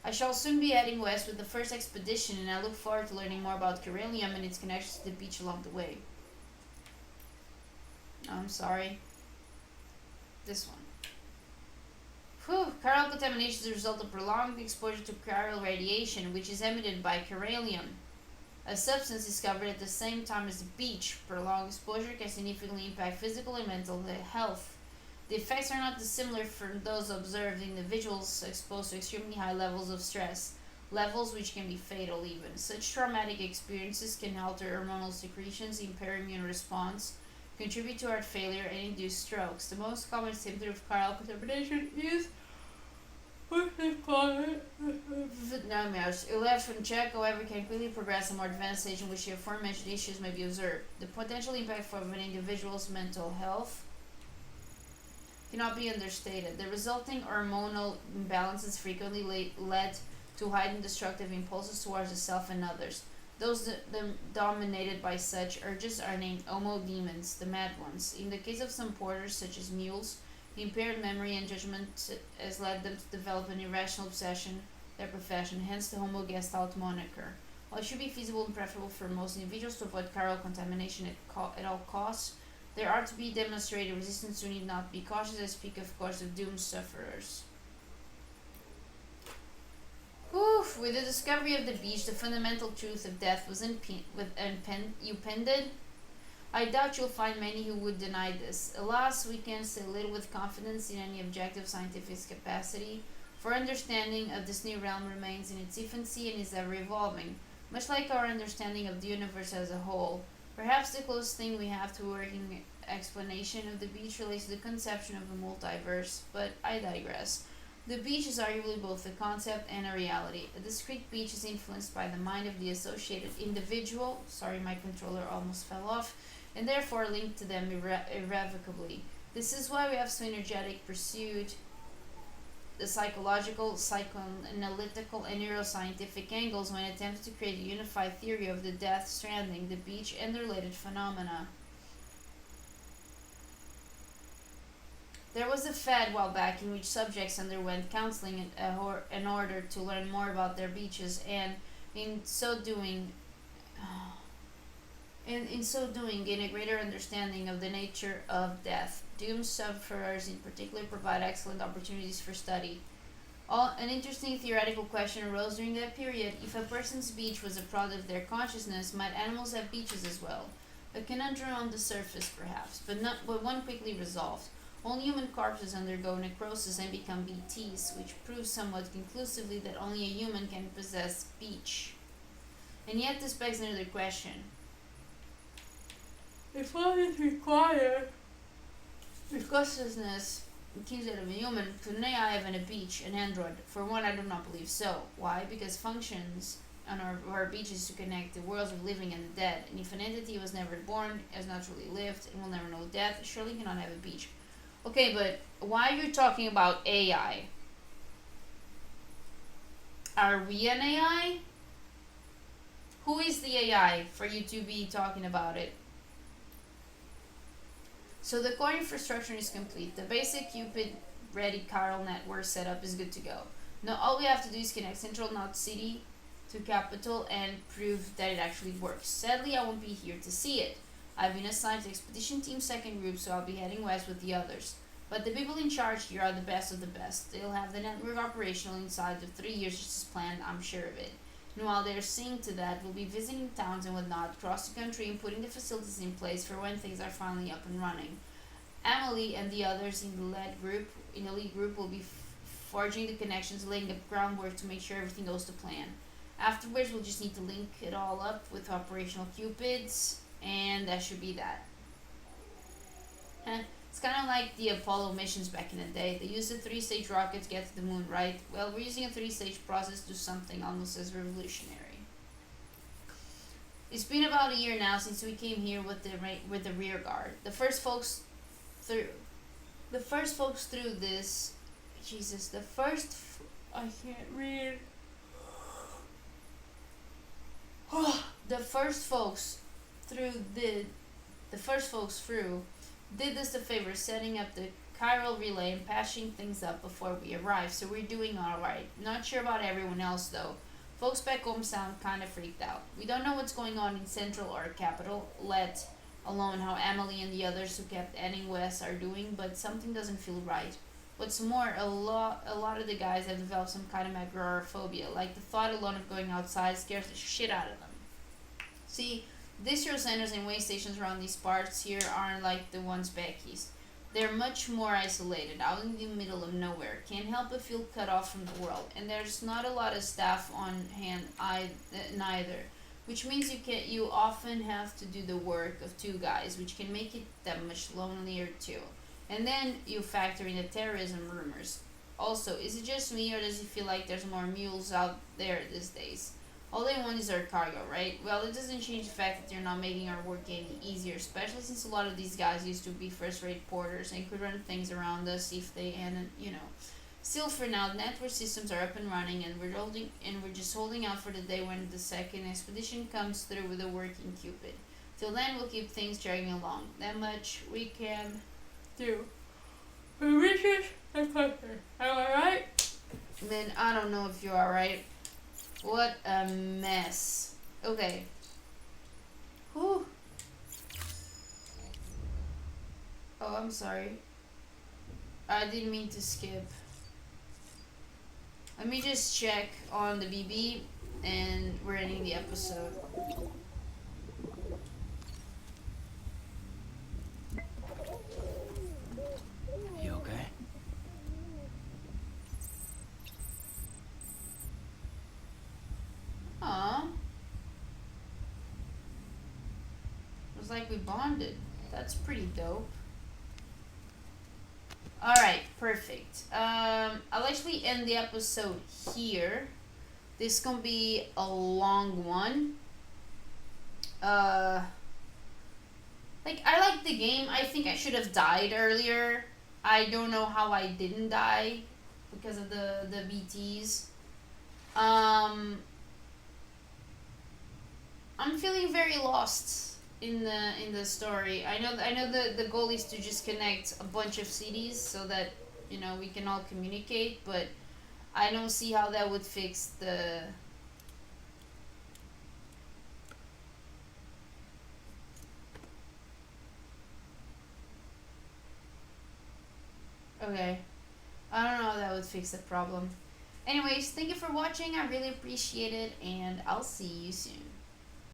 I shall soon be heading west with the first expedition, and I look forward to learning more about Corellium and its connections to the beach along the way. I'm sorry. This one. Whew. Chiral contamination is a result of prolonged exposure to chiral radiation, which is emitted by chiralium, a substance discovered at the same time as the beach. Prolonged exposure can significantly impact physical and mental health. The effects are not dissimilar from those observed in individuals exposed to extremely high levels of stress, levels which can be fatal even. Such traumatic experiences can alter hormonal secretions, impair immune response, contribute to heart failure, and induce strokes. The most common symptom of chiral contamination is nightmares. A left check, however, can quickly progress to a more advanced stage in which the aforementioned issues may be observed. The potential impact for an individual's mental health cannot be understated. The resulting hormonal imbalances frequently led to heightened destructive impulses towards the self and others. Those dominated by such urges are named homodemons, the mad ones. In the case of some porters, such as mules, the impaired memory and judgment has led them to develop an irrational obsession with their profession, hence the Homo Gestalt moniker. While it should be feasible and preferable for most individuals to avoid chiral contamination at all costs, there are to be demonstrated resistance who need not be cautious. I speak, of course, of doomed sufferers. Oof, with the discovery of the beach, the fundamental truth of death was impended. I doubt you'll find many who would deny this. Alas, we can say little with confidence in any objective scientific capacity, for understanding of this new realm remains in its infancy and is ever evolving, much like our understanding of the universe as a whole. Perhaps the closest thing we have to a working explanation of the beach relates to the conception of a multiverse, but I digress. The beach is arguably both a concept and a reality. A discrete beach is influenced by the mind of the associated individual, sorry my controller almost fell off, and therefore linked to them irrevocably. This is why we have so energetic pursued the psychological, psychoanalytical, and neuroscientific angles when attempting to create a unified theory of the death, stranding, the beach, and the related phenomena. There was a fad while back in which subjects underwent counseling in order to learn more about their beaches, and in so doing gain a greater understanding of the nature of death. Doomed sufferers in particular provide excellent opportunities for study. An interesting theoretical question arose during that period. If a person's beach was a product of their consciousness, might animals have beaches as well? A conundrum on the surface, perhaps, but one quickly resolved. Only human corpses undergo necrosis and become BTs, which proves somewhat conclusively that only a human can possess beach. And yet this begs another question. If all is required, if consciousness keeps that of a human, could an AI have a beach, an android? For one, I do not believe so. Why? Because functions on our beaches to connect the worlds of living and the dead. And if an entity was never born, has naturally lived, and will never know death, surely cannot have a beach. Okay, but why are you talking about AI? Are we an AI? Who is the AI for you to be talking about it? So the core infrastructure is complete. The basic Cupid-ready chiral network setup is good to go. Now all we have to do is connect Central Knot City to Capital and prove that it actually works. Sadly, I won't be here to see it. I've been assigned to Expedition Team 2nd Group, so I'll be heading west with the others. But the people in charge here are the best of the best. They'll have the network operational inside of 3 years just as planned, I'm sure of it. And while they're seeing to that, we'll be visiting towns and whatnot across the country and putting the facilities in place for when things are finally up and running. Emily and the others in the lead group will be forging the connections, laying the groundwork to make sure everything goes to plan. Afterwards, we'll just need to link it all up with operational Cupids, and that should be that. It's kind of like the Apollo missions back in the day. They used a 3-stage rocket to get to the moon, right? Well, we're using a 3-stage process to do something almost as revolutionary. It's been about a year now since we came here with the rear guard. The first folks through this. Jesus, I can't read. The first folks through did us the favor setting up the chiral relay and patching things up before we arrived, so we're doing alright. Not sure about everyone else though. Folks back home sound kinda freaked out. We don't know what's going on in Central or Capital, let alone how Emily and the others who kept heading west are doing, but something doesn't feel right. What's more, a lot of the guys have developed some kind of agoraphobia, like the thought alone of going outside scares the shit out of them. See, distro centers and way stations around these parts here aren't like the ones back east. They're much more isolated, out in the middle of nowhere. Can't help but feel cut off from the world, and there's not a lot of staff on hand neither. Which means you often have to do the work of two guys, which can make it that much lonelier too. And then you factor in the terrorism rumors. Also, is it just me or does it feel like there's more mules out there these days? All they want is our cargo, right? Well, it doesn't change the fact that they're not making our work any easier, especially since a lot of these guys used to be first-rate porters and could run things around us if they hadn't. Still, for now, the network systems are up and running, and we're just holding out for the day when the second expedition comes through with a working Cupid. Till then, we'll keep things dragging along. That much we can do. Wishes and pleasure. Am I right? Man, I don't know if you're alright. What a mess. Okay. Whew. Oh, I'm sorry. I didn't mean to skip. Let me just check on the BB and we're ending the episode. You okay? Aw. It was like we bonded. That's pretty dope. Alright, perfect. I'll actually end the episode here. This is gonna be a long one. I like the game. I think I should have died earlier. I don't know how I didn't die because of the BTs. I'm feeling very lost in the story. I know the goal is to just connect a bunch of cities so that we can all communicate, but I don't see how that would fix the okay. I don't know how that would fix the problem. Anyways, thank you for watching. I really appreciate it, and I'll see you soon.